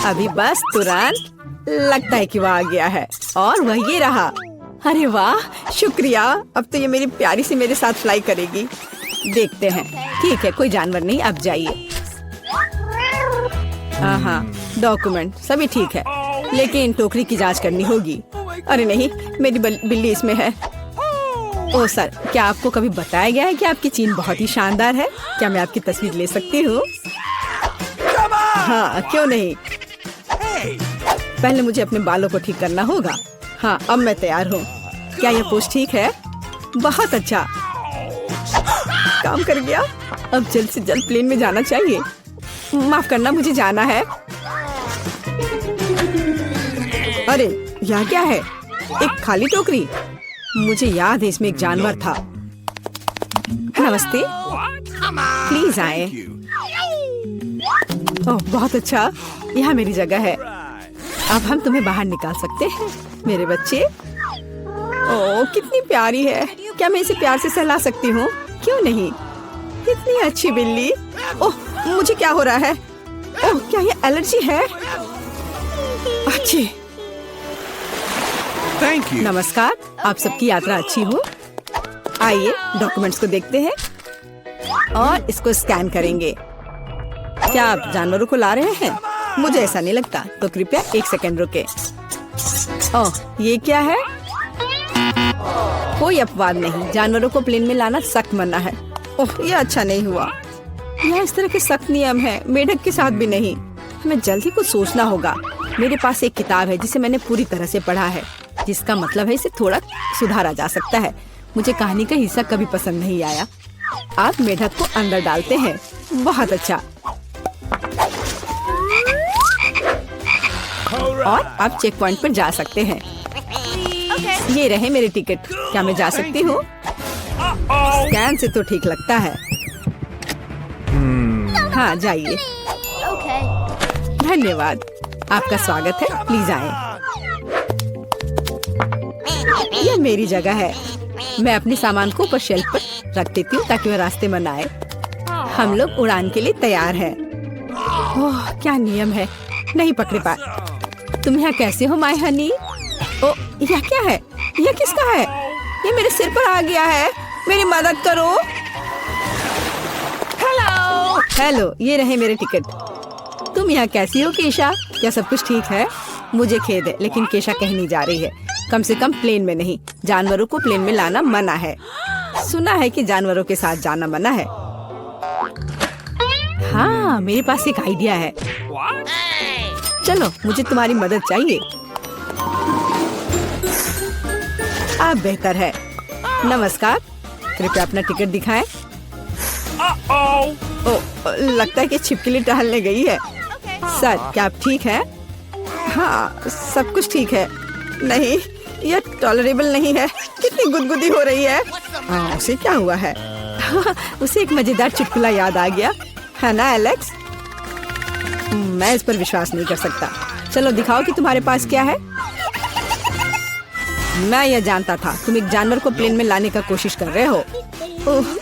अभी बस तुरंत, लगता है कि वह आ गया है, और वह ये रहा। अरे वाह, शुक्रिया। अब तो ये मेरी प्यारी सी मेरे साथ फ्लाई करेगी। देखते हैं। ठीक है, कोई जानवर नहीं, अब जाइए। हाँ, डॉक्यूमेंट सभी ठीक है, लेकिन टोकरी की जांच करनी होगी। अरे नहीं, मेरी बिल्ली इसमें है। ओ सर, क्या आपको कभी बताया गया है कि आपकी चीन बहुत ही शानदार है? क्या मैं आपकी तस्वीर ले सकती हूँ? हाँ, क्यों नहीं। पहले मुझे अपने बालों को ठीक करना होगा। हाँ, अब मैं तैयार हूँ। क्या यह पोस्ट ठीक है? बहुत अच्छा, काम कर गया। अब जल्द से जल्द प्लेन में जाना चाहिए। माफ करना, मुझे जाना है। अरे यह क्या है? एक खाली टोकरी। मुझे याद है इसमें एक जानवर था। नमस्ते, प्लीज आए। ओह बहुत अच्छा, यहाँ मेरी जगह है। अब हम तुम्हें बाहर निकाल सकते हैं मेरे बच्चे। ओह कितनी प्यारी है। क्या मैं इसे प्यार से सहला सकती हूँ? क्यों नहीं, कितनी अच्छी बिल्ली। ओह मुझे क्या हो रहा है? ओह क्या ये एलर्जी है? अच्छी। Thank you. नमस्कार, आप सबकी यात्रा अच्छी हो। आइए डॉक्यूमेंट्स को देखते हैं और इसको स्कैन करेंगे। क्या आप जानवरों को ला रहे हैं? मुझे ऐसा नहीं लगता, तो कृपया 1 सेकंड रुके। ओह ये क्या है? कोई अपवाद नहीं, जानवरों को प्लेन में लाना सख्त मना है। ओह ये अच्छा नहीं हुआ। यह इस तरह के सख्त नियम है, मेढक के साथ भी नहीं। हमें जल्द ही कुछ सोचना होगा। मेरे पास एक किताब है जिसे मैंने पूरी तरह से पढ़ा है, जिसका मतलब है इसे थोड़ा सुधारा जा सकता है। मुझे कहानी का हिस्सा कभी पसंद नहीं आया। आप मेढक को अंदर डालते हैं। बहुत अच्छा। और आप चेक पॉइंट पर जा सकते हैं। ये रहे मेरे टिकट। क्या मैं जा सकती हूँ? स्कैन से तो ठीक लगता है। हाँ जाइए। धन्यवाद, आपका स्वागत है। प्लीज आए। यह मेरी जगह है। मैं अपने सामान को ऊपर शेल्फ पर रख देती हूँ ताकि वह रास्ते में न आए। हम लोग उड़ान के लिए तैयार हैं। ओह क्या नियम है, नहीं पकड़े पाए। तुम यहाँ कैसे हो माय हनी? ओ यह क्या है? यह किसका है? ये मेरे सिर पर आ गया है। मेरी मदद करो। हेलो हेलो, ये रहे मेरे टिकट। तुम यहाँ कैसी हो केशा? क्या सब कुछ ठीक है? मुझे खेद है, लेकिन केशा कहीं नहीं जा रही है। कम से कम प्लेन में नहीं। जानवरों को प्लेन में लाना मना है। सुना है कि जानवरों के साथ जाना मना है। हाँ मेरे पास एक आइडिया है। चलो मुझे तुम्हारी मदद चाहिए। आप बेहतर है। नमस्कार, कृपया अपना टिकट दिखाएं। ओ लगता है कि छिपकली टहलने गई है। सर क्या आप ठीक हैं? हाँ सब कुछ ठीक है। नहीं यह टॉलरेबल नहीं है। कितनी गुदगुदी हो रही है। हाँ उसे क्या हुआ है? उसे एक मजेदार चुटकुला याद आ गया है ना एलेक्स? मैं इस पर विश्वास नहीं कर सकता। चलो दिखाओ कि तुम्हारे पास क्या है। मैं यह जानता था, तुम एक जानवर को प्लेन में लाने का कोशिश कर रहे हो। ओह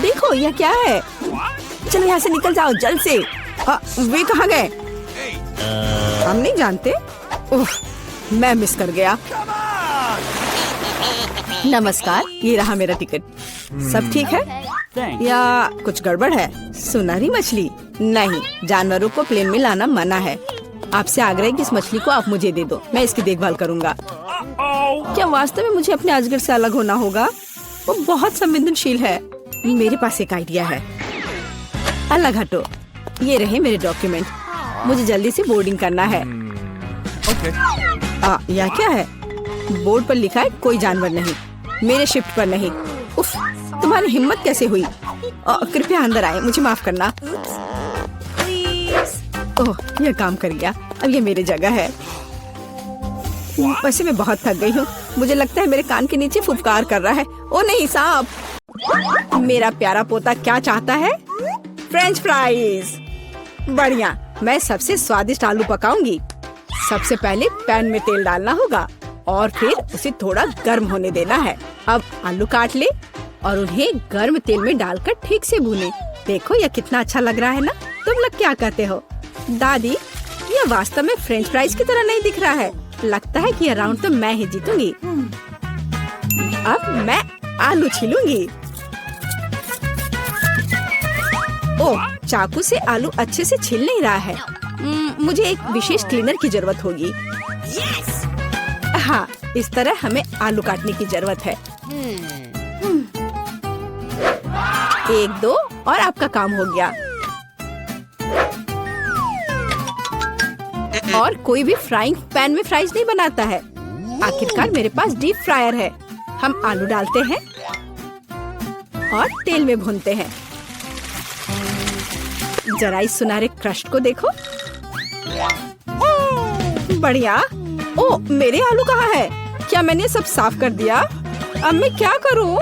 देखो यह क्या है। चलो यहाँ से निकल जाओ जल्द से। वे कहाँ गए? हम नहीं जानते। ओह मैं मिस कर गया। नमस्कार, ये रहा मेरा टिकट। सब ठीक है या कुछ गड़बड़ है? सुनहरी मछली नहीं, जानवरों को प्लेन में लाना मना है। आपसे आग्रह है कि इस मछली को आप मुझे दे दो, मैं इसकी देखभाल करूंगा। क्या वास्तव में मुझे अपने अजगर से अलग होना होगा? वो बहुत संवेदनशील है। मेरे पास एक आइडिया है। अलग हटो। ये रहे मेरे डॉक्यूमेंट। मुझे जल्दी से बोर्डिंग करना है। यह क्या है? बोर्ड पर लिखा है कोई जानवर नहीं, मेरे शिफ्ट पर नहीं। उफ, तुम्हारी हिम्मत कैसे हुई? कृपया अंदर आए, मुझे माफ करना। ओह यह काम कर गया। अब ये मेरी जगह है। वैसे मैं बहुत थक गई हूँ। मुझे लगता है मेरे कान के नीचे फुफकार कर रहा है। ओ नहीं सांप। मेरा प्यारा पोता क्या चाहता है? French fries. बढ़िया, मैं सबसे स्वादिष्ट आलू पकाऊंगी। सबसे पहले पैन में तेल डालना होगा और फिर उसे थोड़ा गर्म होने देना है। अब आलू काट ले और उन्हें गर्म तेल में डालकर ठीक से भूने। देखो यह कितना अच्छा लग रहा है ना? तुम लोग क्या कहते हो? दादी यह वास्तव में फ्रेंच फ्राइज की तरह नहीं दिख रहा है। लगता है कि यह राउंड तो मैं ही जीतूंगी। अब मैं आलू छीलूंगी। ओह चाकू से आलू अच्छे से छिल नहीं रहा है। मुझे एक विशेष क्लीनर की जरूरत होगी। हाँ इस तरह हमें आलू काटने की जरूरत है। 1 2 और आपका काम हो गया। और कोई भी फ्राइंग पैन में फ्राइज नहीं बनाता है। आखिरकार मेरे पास डीप फ्रायर है। हम आलू डालते हैं और तेल में भूनते हैं। जरा इस सुनहरे क्रस्ट को देखो। बढ़िया। ओ, मेरे आलू कहाँ है? क्या मैंने सब साफ कर दिया? अब मैं क्या करूं?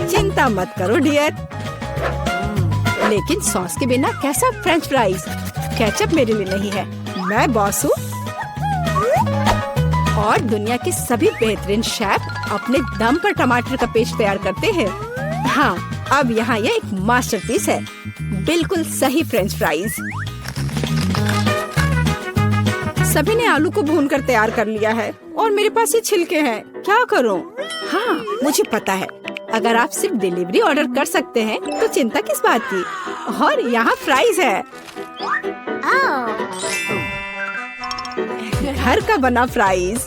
चिंता मत करो डियर। लेकिन सॉस के बिना कैसा फ्रेंच फ्राइज? केचप मेरे लिए नहीं है, मैं बॉस हूँ। और दुनिया के सभी बेहतरीन शेफ अपने दम पर टमाटर का पेस्ट तैयार करते हैं। हाँ, अब यहाँ यह एक मास्टरपीस है। बिल्कुल सही फ्रेंच फ्राइज। सभी ने आलू को भूनकर तैयार कर लिया है और मेरे पास ये छिलके हैं। क्या करूँ? हाँ, मुझे पता है। अगर आप सिर्फ डिलीवरी ऑर्डर कर सकते हैं तो चिंता किस बात की। और यहाँ फ्राइज है। घर का बना फ्राइज,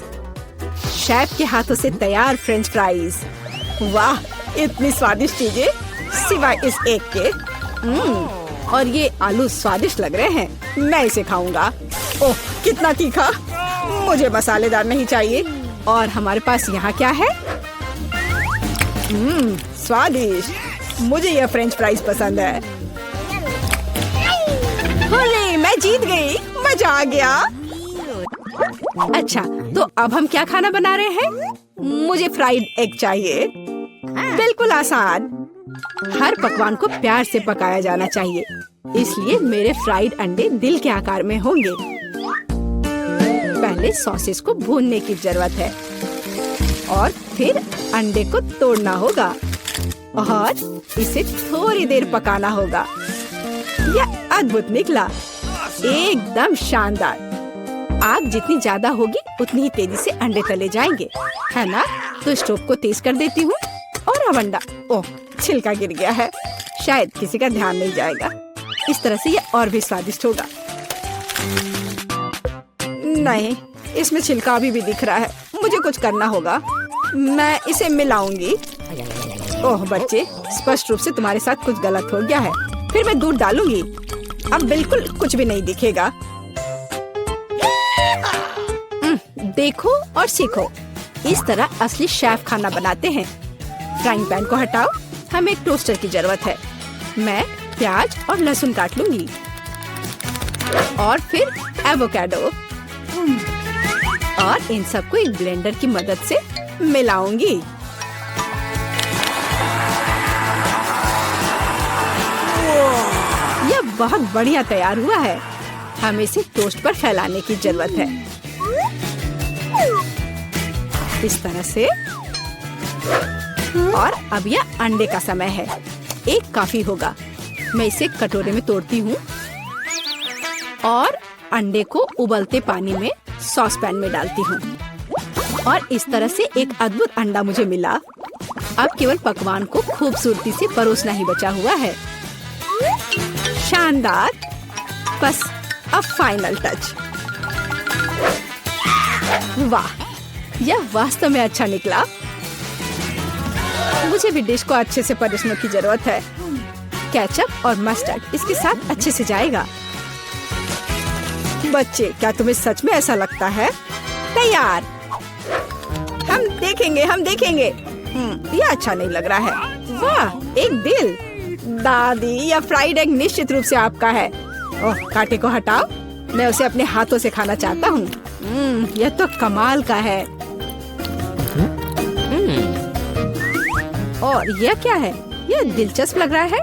शेफ के हाथों से तैयार फ्रेंच फ्राइज। वाह, इतनी स्वादिष्ट चीजें सिवाय इस एक के। और ये आलू स्वादिष्ट लग रहे हैं। मैं इसे खाऊंगा। ओह, कितना तीखा। मुझे मसालेदार नहीं चाहिए। और हमारे पास यहाँ क्या है? स्वादिष्ट। मुझे यह फ्रेंच फ्राइज पसंद है। अरे, मैं जीत गई। मजा आ गया। अच्छा, तो अब हम क्या खाना बना रहे हैं? मुझे फ्राइड एग चाहिए। बिल्कुल आसान। हर पकवान को प्यार से पकाया जाना चाहिए, इसलिए मेरे फ्राइड अंडे दिल के आकार में होंगे। पहले सॉसेस को भूनने की जरूरत है और फिर अंडे को तोड़ना होगा और इसे थोड़ी देर पकाना होगा। यह अद्भुत निकला, एकदम शानदार। आग जितनी ज्यादा होगी उतनी ही तेजी से अंडे तले जाएंगे, है ना? तो स्टोव को तेज कर देती हूँ और अब अंडा। ओह, छिलका गिर गया है। शायद किसी का ध्यान नहीं जाएगा। इस तरह से ये और भी स्वादिष्ट होगा। नहीं, इसमें छिलका अभी भी दिख रहा है। मुझे कुछ करना होगा। मैं इसे मिलाऊंगी। ओह बच्चे, स्पष्ट रूप से तुम्हारे साथ कुछ गलत हो गया है। फिर मैं दूध डालूंगी। अब बिल्कुल कुछ भी नहीं दिखेगा। देखो और सीखो। इस तरह असली शेफ खाना बनाते हैं। फ्राइंग पैन को हटाओ। हमें एक टोस्टर की जरूरत है। मैं प्याज और लहसुन काट लूंगी और फिर एवोकाडो और इन सबको एक ब्लेंडर की मदद से मिलाऊंगी। यह बहुत बढ़िया तैयार हुआ है। हमें इसे टोस्ट पर फैलाने की जरूरत है। इस तरह से। और अब यह अंडे का समय है। एक काफी होगा। मैं इसे कटोरे में तोड़ती हूँ और अंडे को उबलते पानी में सॉस पैन में डालती हूँ। और इस तरह से एक अद्भुत अंडा मुझे मिला। अब केवल पकवान को खूबसूरती से परोसना ही बचा हुआ है। शानदार। बस अब फाइनल टच। वाह, यह वास्तव में अच्छा निकला। मुझे भी डिश को अच्छे से परोसने की जरूरत है। केचप और मस्टर्ड इसके साथ अच्छे से जाएगा। बच्चे, क्या तुम्हें सच में ऐसा लगता है? तैयार। हम देखेंगे। यह अच्छा नहीं लग रहा है। वाह, एक दिल। दादी, यह फ्राइड एग निश्चित रूप से आपका है। ओह, कांटे को हटाओ। मैं उसे अपने हाथों से खाना चाहता हूँ। यह तो कमाल का है। और यह क्या है? यह दिलचस्प लग रहा है।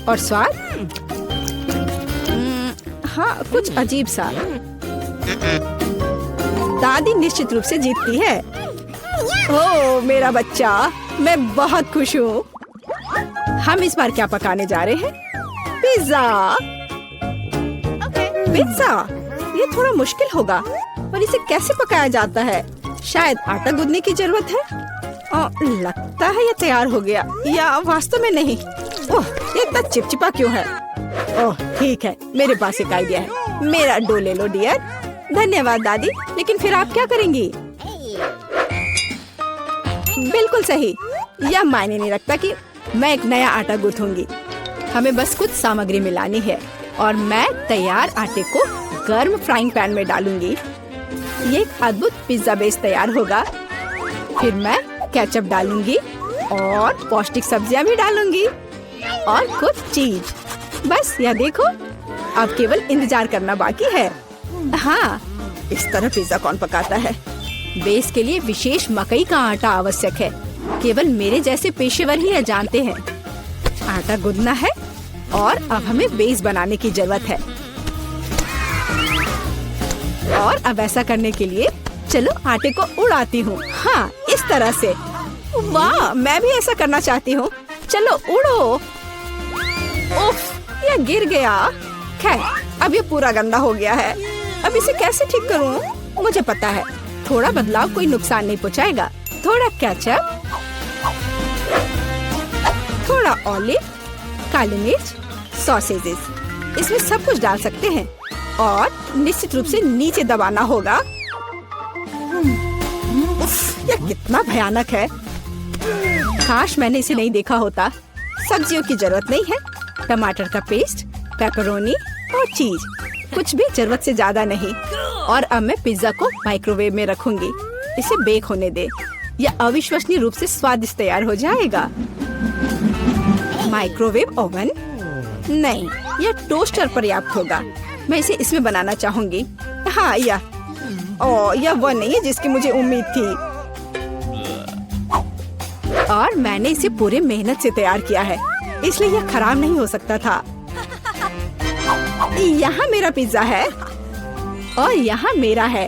और स्वाद? हाँ, कुछ अजीब सा। दादी निश्चित रूप से जीतती है। ओह मेरा बच्चा, मैं बहुत खुश हूँ। हम इस बार क्या पकाने जा रहे हैं? पिज्जा। पिज्जा, ये थोड़ा मुश्किल होगा। और इसे कैसे पकाया जाता है? शायद आटा गूंदने की जरूरत है। लगता है ये तैयार हो गया, या वास्तव में नहीं। ओह, ये इतना चिपचिपा क्यों है? ओह ठीक है, मेरे पास एक आइडिया है। मेरा डो ले लो डियर। धन्यवाद दादी। लेकिन फिर आप क्या करेंगी? बिल्कुल सही। यह मायने नहीं रखता कि मैं एक नया आटा गूंथूंगी। हमें बस कुछ सामग्री मिलानी है और मैं तैयार आटे को गर्म फ्राइंग पैन में डालूंगी। ये एक अद्भुत पिज्जा बेस तैयार होगा। फिर मैं केचप डालूंगी और पौष्टिक सब्जियां भी डालूंगी और कुछ चीज। बस यह देखो, अब केवल इंतजार करना बाकी है। हाँ, इस तरह पिज्जा कौन पकाता है? बेस के लिए विशेष मकई का आटा आवश्यक है। केवल मेरे जैसे पेशेवर ही यह जानते हैं। आटा गूंदना है और अब हमें बेस बनाने की जरूरत है। और अब ऐसा करने के लिए चलो आटे को उड़ाती हूँ। हाँ, इस तरह से। वाह, मैं भी ऐसा करना चाहती हूँ। चलो उड़ो। उफ, यह गिर गया। खैर, अब ये पूरा गंदा हो गया है। अब इसे कैसे ठीक करूँ? मुझे पता है, थोड़ा बदलाव कोई नुकसान नहीं पहुँचाएगा। थोड़ा केचप, थोड़ा ऑलिव, काली मिर्च, सॉसेजेस, इसमें सब कुछ डाल सकते हैं और निश्चित रूप से नीचे दबाना होगा। उफ, यह कितना भयानक है। काश मैंने इसे नहीं देखा होता। सब्जियों की जरूरत नहीं है। टमाटर का पेस्ट, पेपरोनी और चीज, कुछ भी जरूरत से ज्यादा नहीं। और अब मैं पिज्जा को माइक्रोवेव में रखूंगी। इसे बेक होने दे। यह अविश्वसनीय रूप से स्वादिष्ट तैयार हो जाएगा। माइक्रोवेव ओवन नहीं, यह टोस्टर पर्याप्त होगा। मैं इसे इसमें बनाना चाहूंगी। हाँ, यह वह नहीं है जिसकी मुझे उम्मीद थी। और मैंने इसे पूरे मेहनत से तैयार किया है, इसलिए यह खराब नहीं हो सकता था। यहाँ मेरा पिज्जा है और यहाँ मेरा है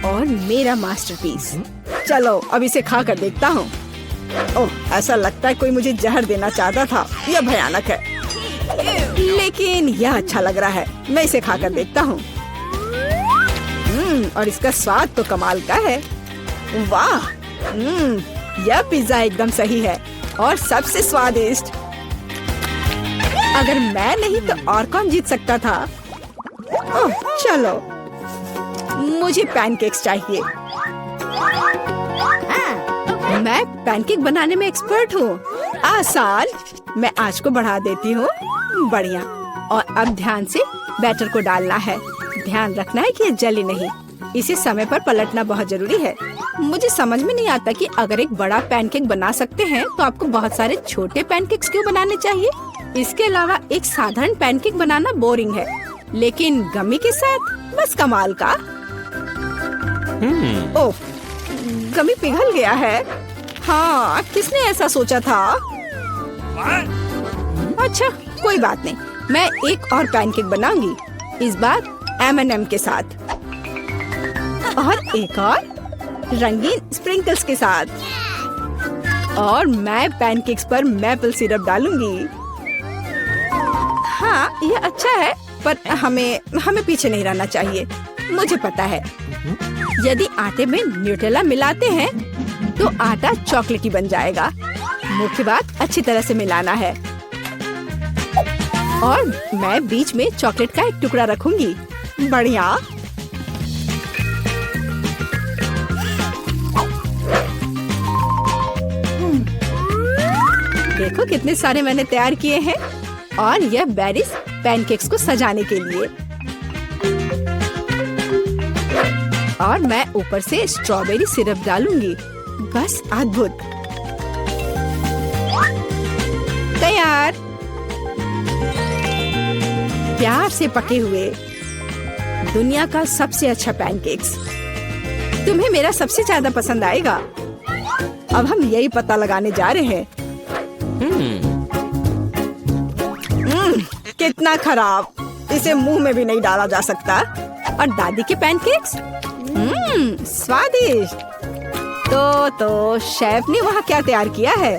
और मेरा मास्टरपीस। चलो अब इसे खा कर देखता हूँ। ओह, ऐसा लगता है कोई मुझे जहर देना चाहता था। यह भयानक है, लेकिन यह अच्छा लग रहा है। मैं इसे खा कर देखता हूँ। और इसका स्वाद तो कमाल का है। वाह, यह पिज्जा एकदम सही है और सबसे स्वादिष्ट। अगर मैं नहीं तो और कौन जीत सकता था? ओह, चलो, मुझे पैनकेक्स चाहिए। मैं पैनकेक बनाने में एक्सपर्ट हूँ। आसान। मैं आंच को बढ़ा देती हूँ। बढ़िया। और अब ध्यान से बैटर को डालना है। ध्यान रखना है कि ये जले नहीं। इसे समय पर पलटना बहुत जरूरी है। मुझे समझ में नहीं आता कि अगर एक बड़ा पैनकेक बना सकते हैं तो आपको बहुत सारे छोटे पैनकेक्स क्यों बनाने चाहिए? इसके अलावा एक साधारण पैनकेक बनाना बोरिंग है, लेकिन गमी के साथ बस कमाल का। ओह, गमी पिघल गया है। हाँ, किसने ऐसा सोचा था? अच्छा, कोई बात नहीं। मैं एक और पैनकेक बनाऊंगी, इस बार M&M के साथ और एक और रंगीन स्प्रिंकल्स के साथ। और मैं पैनकेक्स पर मैपल सिरप डालूंगी। हाँ, यह अच्छा है, पर हमें पीछे नहीं रहना चाहिए। मुझे पता है, यदि आटे में न्यूटेला मिलाते हैं तो आटा चॉकलेटी बन जाएगा। मुख्य बात अच्छी तरह से मिलाना है। और मैं बीच में चॉकलेट का एक टुकड़ा रखूंगी। बढ़िया। देखो कितने सारे मैंने तैयार किए हैं। और यह बेरीज पैनकेक्स को सजाने के लिए। और मैं ऊपर से स्ट्रॉबेरी सिरप डालूंगी। बस अद्भुत। तैयार। प्यार से पके हुए दुनिया का सबसे अच्छा पैनकेक्स। तुम्हें मेरा सबसे ज्यादा पसंद आएगा। अब हम यही पता लगाने जा रहे हैं। कितना खराब। इसे मुंह में भी नहीं डाला जा सकता। और दादी के पैनकेक्स स्वादिष्ट। तो शेफ ने वहाँ क्या तैयार किया है?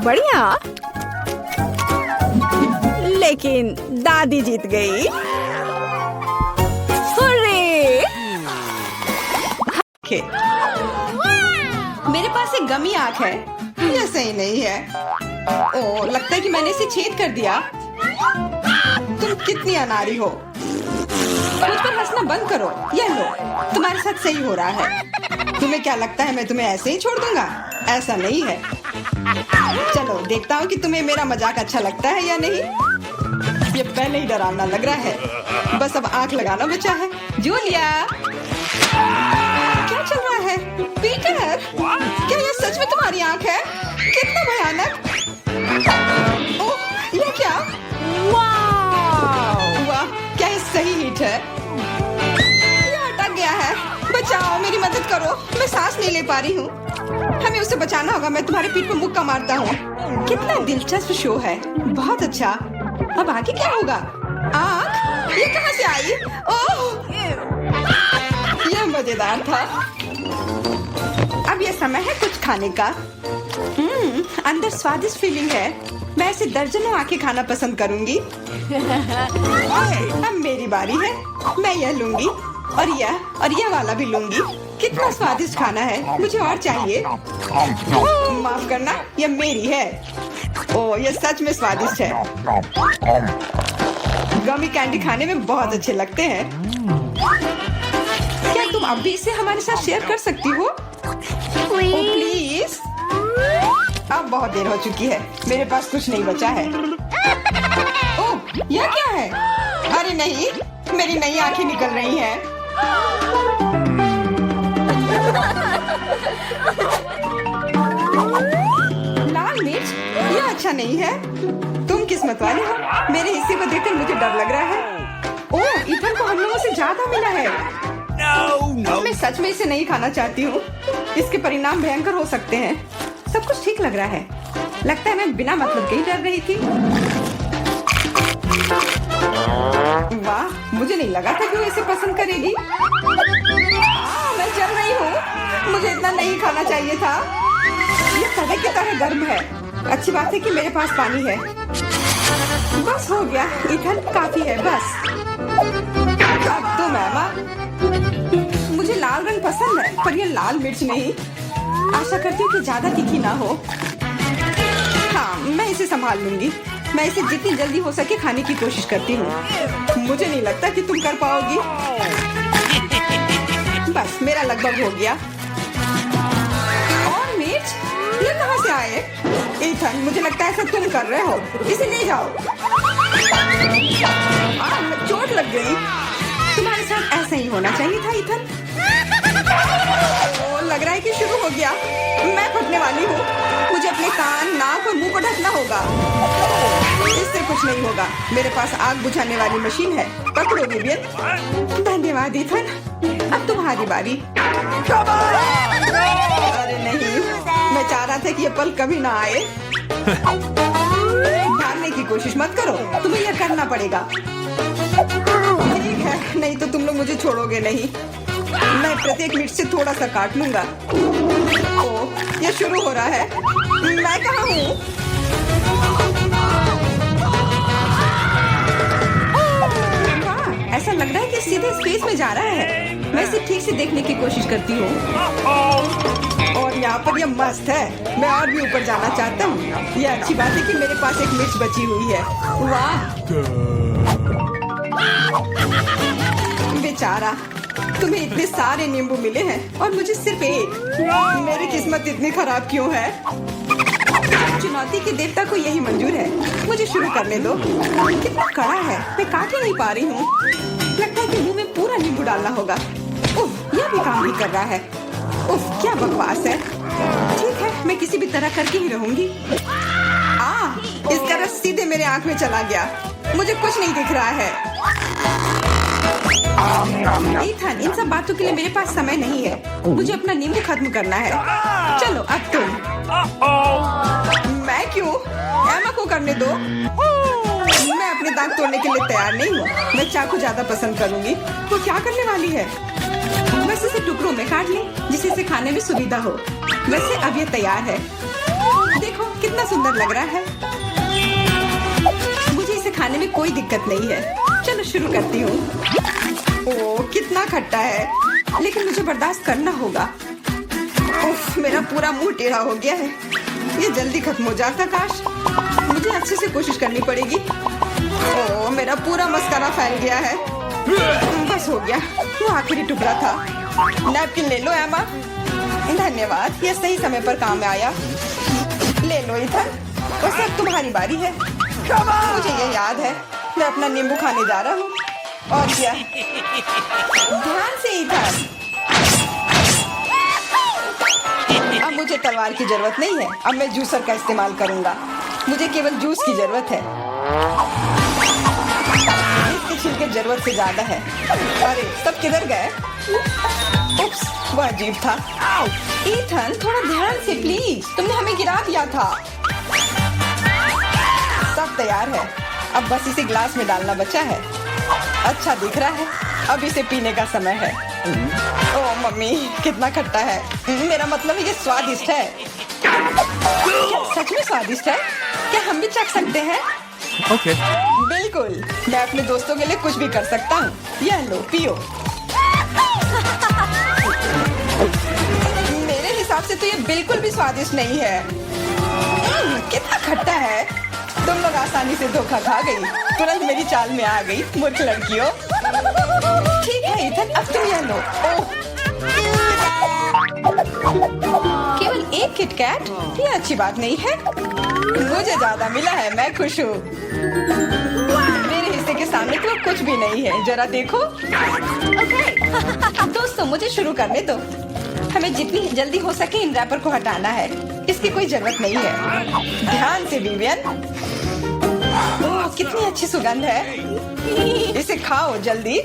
बढ़िया। लेकिन दादी जीत गई। हुर्रे! मेरे पास एक गमी आँख है। यह सही नहीं है। ओह, लगता है कि मैंने इसे छेद कर दिया। तुम कितनी अनाड़ी हो। खुद पर हंसना बंद करो। यह लो, तुम्हारे साथ सही हो रहा है। तुम्हें क्या लगता है मैं तुम्हें ऐसे ही छोड़ दूंगा? ऐसा नहीं है। चलो देखता हूँ कि तुम्हें मेरा मजाक अच्छा लगता है या नहीं। ये पहले ही डरावना लग रहा है, बस अब आंख लगाना बचा है। जूलिया, क्या चल रहा है? पीटर, क्या ये सच में तुम्हारी आंख है? कितना भयानक! ओह, ये क्या? वाह, क्या ये सही हिट है? ये अटक गया है। बचाओ, मेरी मदद करो, मैं सांस नहीं ले पा रही हूँ। हमें उसे बचाना होगा। मैं तुम्हारे पीठ पर मुक्का मारता हूँ। कितना दिलचस्प शो है, बहुत अच्छा। अब आगे क्या होगा? आँख? ये कहाँ से आई? ओह, यह मजेदार था। अब ये समय है कुछ खाने का। अंदर स्वादिष्ट फीलिंग है। मैं ऐसे दर्जनों आंखें खाना पसंद करूंगी। अब मेरी बारी है। मैं यह लूंगी और यह वाला भी लूंगी। कितना स्वादिष्ट खाना है, मुझे और चाहिए। माफ करना, यह मेरी है। ओह, यह सच में स्वादिष्ट है। गमी कैंडी खाने में बहुत अच्छे लगते हैं। क्या तुम अब भी इसे हमारे साथ शेयर कर सकती हो? प्लीज। अब बहुत देर हो चुकी है, मेरे पास कुछ नहीं बचा है। ओह, यह क्या है? अरे नहीं, मेरी नई आंखें निकल रही हैं। लाल मिर्च, यह अच्छा नहीं है। तुम किस्मत वाले हो, मेरे हिस्से को देखकर मुझे डर लग रहा है। ओह, इथन को हम लोगों से ज्यादा मिला है। मैं सच में इसे नहीं खाना चाहती हूँ। इसके परिणाम भयंकर हो सकते हैं। सब कुछ ठीक लग रहा है। लगता है मैं बिना मतलब के ही डर रही थी। वाह, मुझे नहीं लगा था कि वो इसे पसंद करेगी। मैं जल रही हूँ। मुझे इतना नहीं खाना चाहिए था। ये तवे की तरह गर्म है। अच्छी बात है कि मेरे पास पानी है। बस हो गया, इथन काफी है। बस अब तो मैमा, मुझे लाल रंग पसंद है, पर ये लाल मिर्च नहीं। आशा करती हूँ कि ज्यादा तीखी ना हो। हाँ, मैं इसे संभाल लूंगी। मैं इसे जितनी जल्दी हो सके खाने की कोशिश करती हूँ। मुझे नहीं लगता कि तुम कर पाओगी। बस मेरा लगभग हो गया। और मिर्च, ये कहाँ से आए? इथन, मुझे लगता है ऐसा तुम कर रहे हो। इसे ले जाओ। चोट लग गई। तुम्हारे साथ ऐसा ही होना चाहिए था इथन। लग रहा है कि शुरू हो गया। मैं फटने वाली हूँ। मुझे अपने कान, नाक और मुंह को ढकना होगा। इससे कुछ नहीं होगा। मेरे पास आग बुझाने वाली मशीन है। पकड़ो विवियन। धन्यवाद इथन। अब तुम्हारी बारी। अरे नहीं, मैं चाह रहा था कि ये पल कभी ना आए। भागने की कोशिश मत करो, तुम्हें यह करना पड़ेगा। ठीक है, नहीं तो तुम लोग मुझे छोड़ोगे नहीं। मैं प्रत्येक मिनट से थोड़ा सा काट लूंगा। ओह, ये शुरू हो रहा है। मैं कहाँ हूँ? ऐसा लग रहा है कि सीधे स्पेस में जा रहा है। मैं इसे ठीक से देखने की कोशिश करती हूँ। और यहाँ पर यह मस्त है। मैं और भी ऊपर जाना चाहता हूँ। यह अच्छी बात है कि मेरे पास एक मिर्च बची हुई है। वाह, बेचारा, तुम्हें इतने सारे नींबू मिले हैं और मुझे सिर्फ एक। मेरी किस्मत इतनी खराब क्यों है? चुनौती के देवता को यही मंजूर है। मुझे शुरू करने दो। कितना कड़ा है, मैं काट ही नहीं पा रही हूँ। लगता है कि मुंह में पूरा नींबू डालना होगा। उफ, यह भी काम नहीं कर रहा है। उफ, क्या बकवास है। ठीक है, मैं किसी भी तरह करके ही रहूंगी। इसका रस सीधे मेरे आंख में चला गया। मुझे कुछ नहीं दिख रहा है। इथन, इन सब बातों के लिए मेरे पास समय नहीं है। मुझे अपना नींबू खत्म करना है। चलो अब तुम। मैं क्यों? एमा को करने दो। मैं अपने दांत तोड़ने के लिए तैयार नहीं हूँ। मैं चाकू ज्यादा पसंद करूंगी। वो क्या करने वाली है? बस इसे टुकड़ों में काट ले, जिससे इसे खाने में सुविधा हो। वैसे अब ये तैयार है। देखो कितना सुंदर लग रहा है। मुझे इसे खाने में कोई दिक्कत नहीं है। चलो शुरू करती हूँ। ओह, कितना खट्टा है, लेकिन मुझे बर्दाश्त करना होगा। उफ, मेरा पूरा मुंह टेढ़ा हो गया है। ये जल्दी खत्म हो जाता काश। मुझे अच्छे से कोशिश करनी पड़ेगी। ओह, मेरा पूरा मस्कारा फैल गया है। बस हो गया, वो आखिरी टुकड़ा था। नैपकिन ले लो एमा। धन्यवाद, ये सही समय पर काम में आया। ले लो इथन, बस अब तुम्हारी बारी है। मुझे ये याद है, मैं अपना नींबू खाने जा रहा हूँ। और क्या, ध्यान से इथन। अब मुझे तलवार की जरूरत नहीं है, अब मैं जूसर का इस्तेमाल करूंगा। मुझे केवल जूस की जरूरत है। इसके छिलके जरूरत से ज्यादा है। अरे सब किधर गए? उप्स, वो अजीब था। ईथन, थोड़ा ध्यान से प्लीज, तुमने हमें गिरा दिया था। सब तैयार है, अब बस इसे ग्लास में डालना बचा है। अच्छा दिख रहा है, अब इसे पीने का समय है। ओह मम्मी, कितना खट्टा है। मेरा मतलब ये स्वादिष्ट है। क्या सच में स्वादिष्ट है? क्या हम भी चख सकते हैं? Okay. बिल्कुल, मैं अपने दोस्तों के लिए कुछ भी कर सकता हूँ। यह लो, पियो। मेरे हिसाब से तो ये बिल्कुल भी स्वादिष्ट नहीं है। कितना खट्टा है। तुम लोग आसानी से धोखा खा गई, तुरंत मेरी चाल में आ गई, मूर्ख लड़कियों। ठीक है इथन, अब तुम यह लो। ओह, केवल एक किटकैट? ये अच्छी बात नहीं है। मुझे ज्यादा मिला है, मैं खुश हूँ। मेरे हिस्से के सामने तो कुछ भी नहीं है, जरा देखो। दोस्तों, मुझे शुरू करने दो। हमें जितनी जल्दी हो सके इन रैपर को हटाना है। इसकी कोई जरूरत नहीं है। ध्यान से विवियन। ओह, कितनी अच्छी सुगंध है। इसे खाओ जल्दी।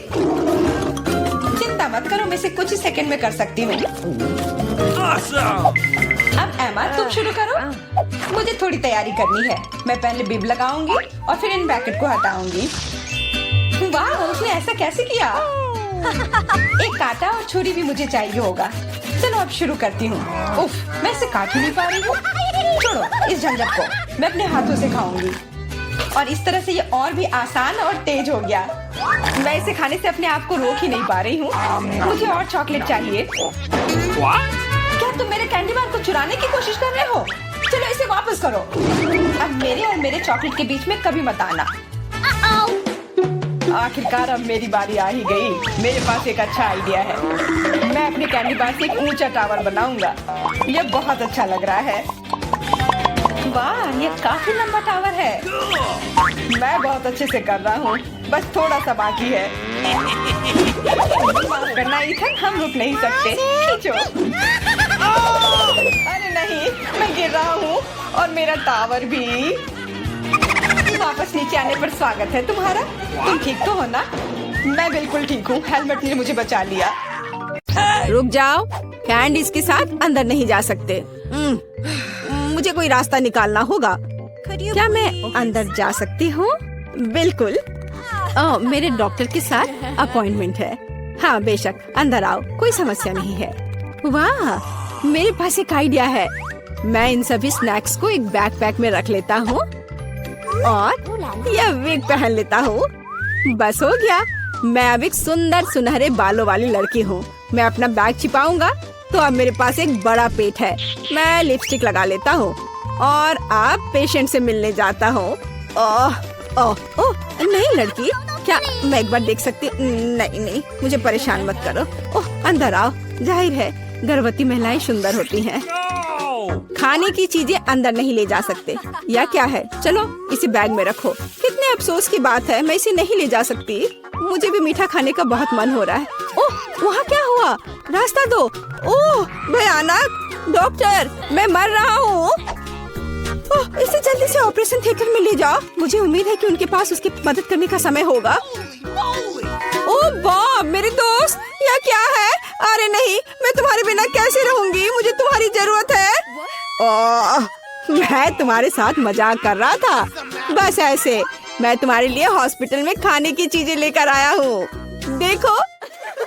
चिंता मत करो, मैं इसे कुछ ही सेकंड में कर सकती हूँ। अब एमा, तुम शुरू करो। मुझे थोड़ी तैयारी करनी है। मैं पहले बिब लगाऊंगी और फिर इन पैकेट को हटाऊंगी। वाह, उसने ऐसा कैसे किया? एक कांटा और छुरी भी मुझे चाहिए होगा। चलो अब शुरू करती हूँ। उफ, मैं इसे काट ही नहीं पा रही हूँ। छोड़ो इस झंझट को, मैं अपने हाथों से खाऊंगी। और इस तरह से ये और भी आसान और तेज हो गया। मैं इसे खाने से अपने आप को रोक ही नहीं पा रही हूँ। मुझे और चॉकलेट चाहिए। क्या तुम मेरे कैंडी बार को चुराने की कोशिश कर रहे हो? चलो इसे वापस करो। अब मेरे और मेरे चॉकलेट के बीच में कभी मत आना। आखिरकार अब मेरी बारी आ ही गई। मेरे पास एक अच्छा आइडिया है। मैं अपने कैंडी बार से एक ऊंचा टावर बनाऊंगा। यह बहुत अच्छा लग रहा है। वाह, ये काफी लंबा टावर है। मैं बहुत अच्छे से कर रहा हूँ, बस थोड़ा सा बाकी है। माफ करना इथन, हम रुक नहीं सकते। खींचो। अरे नहीं, मैं गिर रहा हूँ और मेरा टावर भी। वापस नीचे आने पर स्वागत है तुम्हारा। तुम ठीक तो हो ना? मैं बिल्कुल ठीक हूँ। हेलमेट ने मुझे बचा लिया। रुक जाओ, कैंडीज के साथ अंदर नहीं जा सकते। मुझे कोई रास्ता निकालना होगा। क्या मैं अंदर जा सकती हूँ? बिल्कुल। मेरे डॉक्टर के साथ अपॉइंटमेंट है। हाँ बेशक, अंदर आओ, कोई समस्या नहीं है। वाह, मेरे पास एक आइडिया है। मैं इन सभी स्नैक्स को एक बैकपैक में रख लेता हूँ और यह विग पहन लेता हूँ। बस हो गया। मैं अब एक सुंदर सुनहरे बालों वाली लड़की हूँ। मैं अपना बैग छिपाऊंगा तो अब मेरे पास एक बड़ा पेट है। मैं लिपस्टिक लगा लेता हूँ और अब पेशेंट से मिलने जाता हूँ। ओह ओह ओह, नहीं लड़की, क्या मैं एक बार देख सकती? नहीं, मुझे परेशान मत करो। ओह, अंदर आओ। जाहिर है गर्भवती महिलाएं सुंदर होती हैं। खाने की चीजें अंदर नहीं ले जा सकते। या क्या है? चलो इसे बैग में रखो। कितने अफसोस की बात है, मैं इसे नहीं ले जा सकती। मुझे भी मीठा खाने का बहुत मन हो रहा है। ओह, वहाँ क्या हुआ? रास्ता दो। ओह भयानक, डॉक्टर, मैं मर रहा हूँ। ओह, इसे जल्दी से ऑपरेशन थिएटर में ले जाओ। मुझे उम्मीद है कि उनके पास उसकी मदद करने का समय होगा। ओह बाप, मेरे दोस्त, यह क्या है? अरे नहीं, मैं तुम्हारे बिना कैसे रहूंगी? मुझे तुम्हारी जरूरत है। ओह, मैं तुम्हारे साथ मजाक कर रहा था। बस ऐसे। मैं तुम्हारे लिए हॉस्पिटल में खाने की चीजें लेकर आया हूँ। देखो,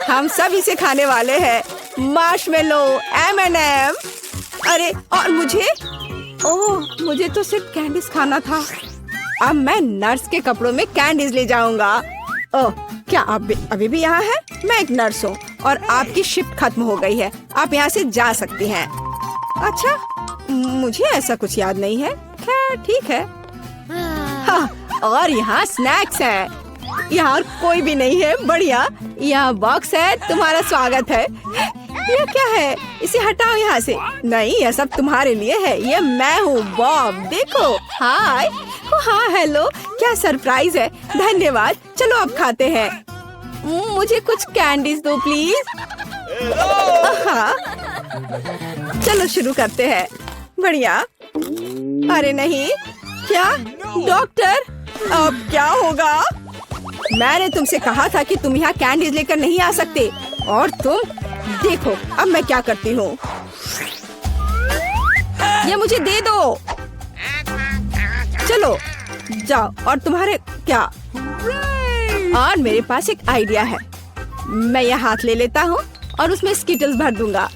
हम सब इसे खाने वाले हैं। Marshmallow, M&M। अरे और मुझे? ओह, मुझे तो सिर्फ कैंडीज खाना था। अब मैं नर्स के कपड़ों में कैंडीज ले जाऊंगा। ओह, क्या आप अभी भी यहाँ हैं? मैं एक नर्स हूँ और आपकी शिफ्ट खत्म हो गई है। आप यहाँ से जा सकती हैं। अच्छा, मुझे ऐसा कुछ याद नहीं है। खैर ठीक है। हाँ, और यहाँ स्नैक्स हैं। यहाँ कोई भी नहीं है। बढ़िया। यहाँ बॉक्स है, तुम्हारा स्वागत है। यह क्या है? इसे हटाओ यहाँ से। नहीं, यह सब तुम्हारे लिए है। ये मैं हूँ बॉब, देखो। हाय। हाँ हेलो, क्या सरप्राइज है। धन्यवाद। चलो अब खाते हैं। मुझे कुछ कैंडीज दो प्लीज। हाँ, चलो शुरू करते हैं। बढ़िया। अरे नहीं, क्या डॉक्टर, अब क्या होगा? मैंने तुमसे कहा था कि तुम यहाँ कैंडीज लेकर नहीं आ सकते, और तुम देखो अब मैं क्या करती हूँ। ये मुझे दे दो। चलो जाओ। और तुम्हारे क्या? और मेरे पास एक आइडिया है। मैं यह हाथ ले लेता हूँ और उसमें स्किटल्स भर दूंगा।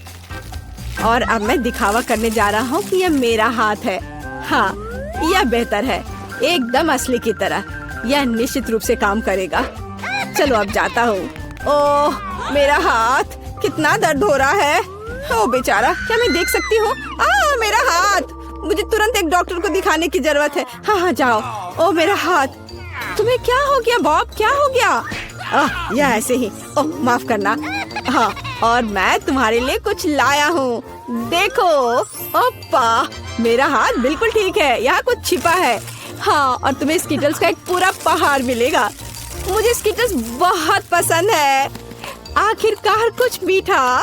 और अब मैं दिखावा करने जा रहा हूँ कि यह मेरा हाथ है। हाँ, यह बेहतर है, एकदम असली की तरह। यह निश्चित रूप से काम करेगा। चलो अब जाता हूँ। ओह, मेरा हाथ, कितना दर्द हो रहा है। ओ बेचारा, क्या मैं देख सकती हूँ? मेरा हाथ। मुझे तुरंत एक डॉक्टर को दिखाने की जरूरत है। हाँ, जाओ। ओ मेरा हाथ। तुम्हें क्या हो गया बॉब? क्या हो गया? यह ऐसे ही। ओह माफ करना। हाँ, और मैं तुम्हारे लिए कुछ लाया हूँ, देखो। ओप्पा, मेरा हाथ बिल्कुल ठीक है। यहाँ कुछ छिपा है। हाँ, और तुम्हें स्किटल्स का एक पूरा पहाड़ मिलेगा। मुझे स्किटल्स बहुत पसंद है। आखिरकार कुछ मीठा।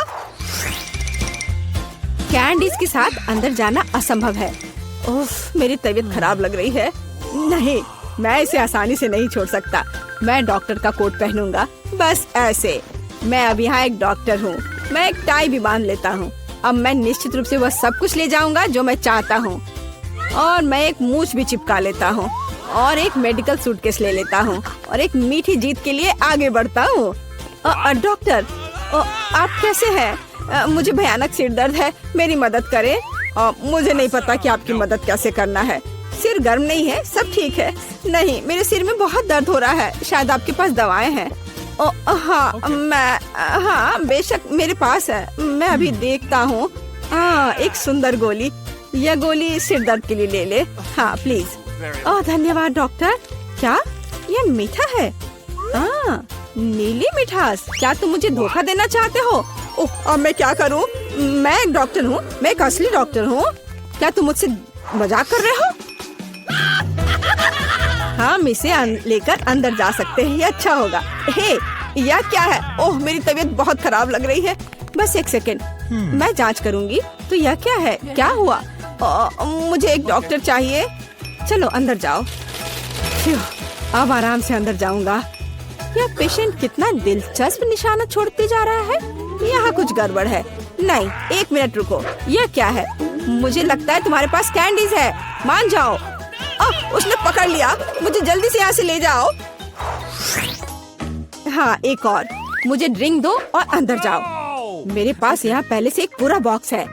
कैंडीज के साथ अंदर जाना असंभव है। उफ, मेरी तबीयत खराब लग रही है। नहीं, मैं इसे आसानी से नहीं छोड़ सकता। मैं डॉक्टर का कोट पहनूंगा, बस ऐसे। मैं अब यहाँ एक डॉक्टर हूँ। मैं एक टाई भी बांध लेता हूँ। अब मैं निश्चित रूप से वह सब कुछ ले जाऊंगा जो मैं चाहता हूँ। और मैं एक मूछ भी चिपका लेता हूँ, और एक मेडिकल सूटकेस ले लेता हूँ, और एक मीठी जीत के लिए आगे बढ़ता हूँ। डॉक्टर, आप कैसे हैं? मुझे भयानक सिर दर्द है, मेरी मदद करें। मुझे नहीं पता कि आपकी मदद कैसे करना है। सिर गर्म नहीं है, सब ठीक है। नहीं, मेरे सिर में बहुत दर्द हो रहा है। शायद आपके पास दवाएं हैं। हाँ, बेशक मेरे पास है। मैं अभी देखता हूँ। एक सुंदर गोली। यह गोली सिर दर्द के लिए ले ले। हाँ प्लीज। धन्यवाद डॉक्टर। क्या यह मीठा है? नीली मिठास। क्या तुम मुझे धोखा देना चाहते हो? अब मैं क्या करूँ? मैं एक डॉक्टर हूँ, मैं एक असली डॉक्टर हूँ। क्या तुम मुझसे मजाक कर रहे हो? हम इसे लेकर अंदर जा सकते हैं, ये अच्छा होगा। हे, यह क्या है? ओह, मेरी तबीयत बहुत खराब लग रही है। बस एक सेकंड, मैं जांच करूंगी। तो यह क्या है? क्या हुआ? मुझे एक डॉक्टर चाहिए। चलो अंदर जाओ। अब आराम से अंदर जाऊंगा। यह पेशेंट कितना दिलचस्प निशाना छोड़ते जा रहा है। यहाँ कुछ गड़बड़ है। नहीं, एक मिनट रुको। यह क्या है? मुझे लगता है तुम्हारे पास कैंडीज है। मान जाओ। उसने पकड़ लिया। मुझे जल्दी से यहाँ से ले जाओ। हाँ, एक और। मुझे ड्रिंक दो और अंदर जाओ। मेरे पास यहाँ पहले से एक पूरा बॉक्स है।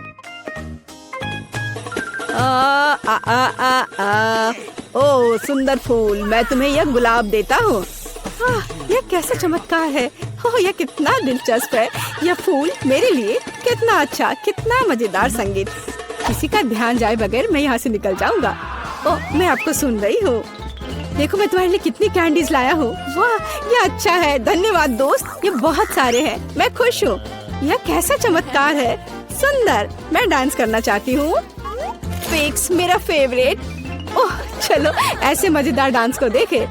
ओ सुंदर फूल, मैं तुम्हें यह गुलाब देता हूँ। यह कैसा चमत्कार है। यह कितना दिलचस्प है। यह फूल मेरे लिए। कितना अच्छा, कितना मजेदार संगीत। किसी का ध्यान जाए बगैर मैं यहाँ से निकल जाऊंगा। मैं आपको सुन रही हूँ। देखो, मैं तुम्हारे लिए कितनी कैंडीज लाया हूँ। वाह, यह अच्छा है। धन्यवाद दोस्त, ये बहुत सारे हैं। मैं खुश हूँ। यह कैसा चमत्कार है। सुंदर। मैं डांस करना चाहती हूँ। फिक्स, मेरा फेवरेट। ओह, चलो ऐसे मजेदार डांस को देखे।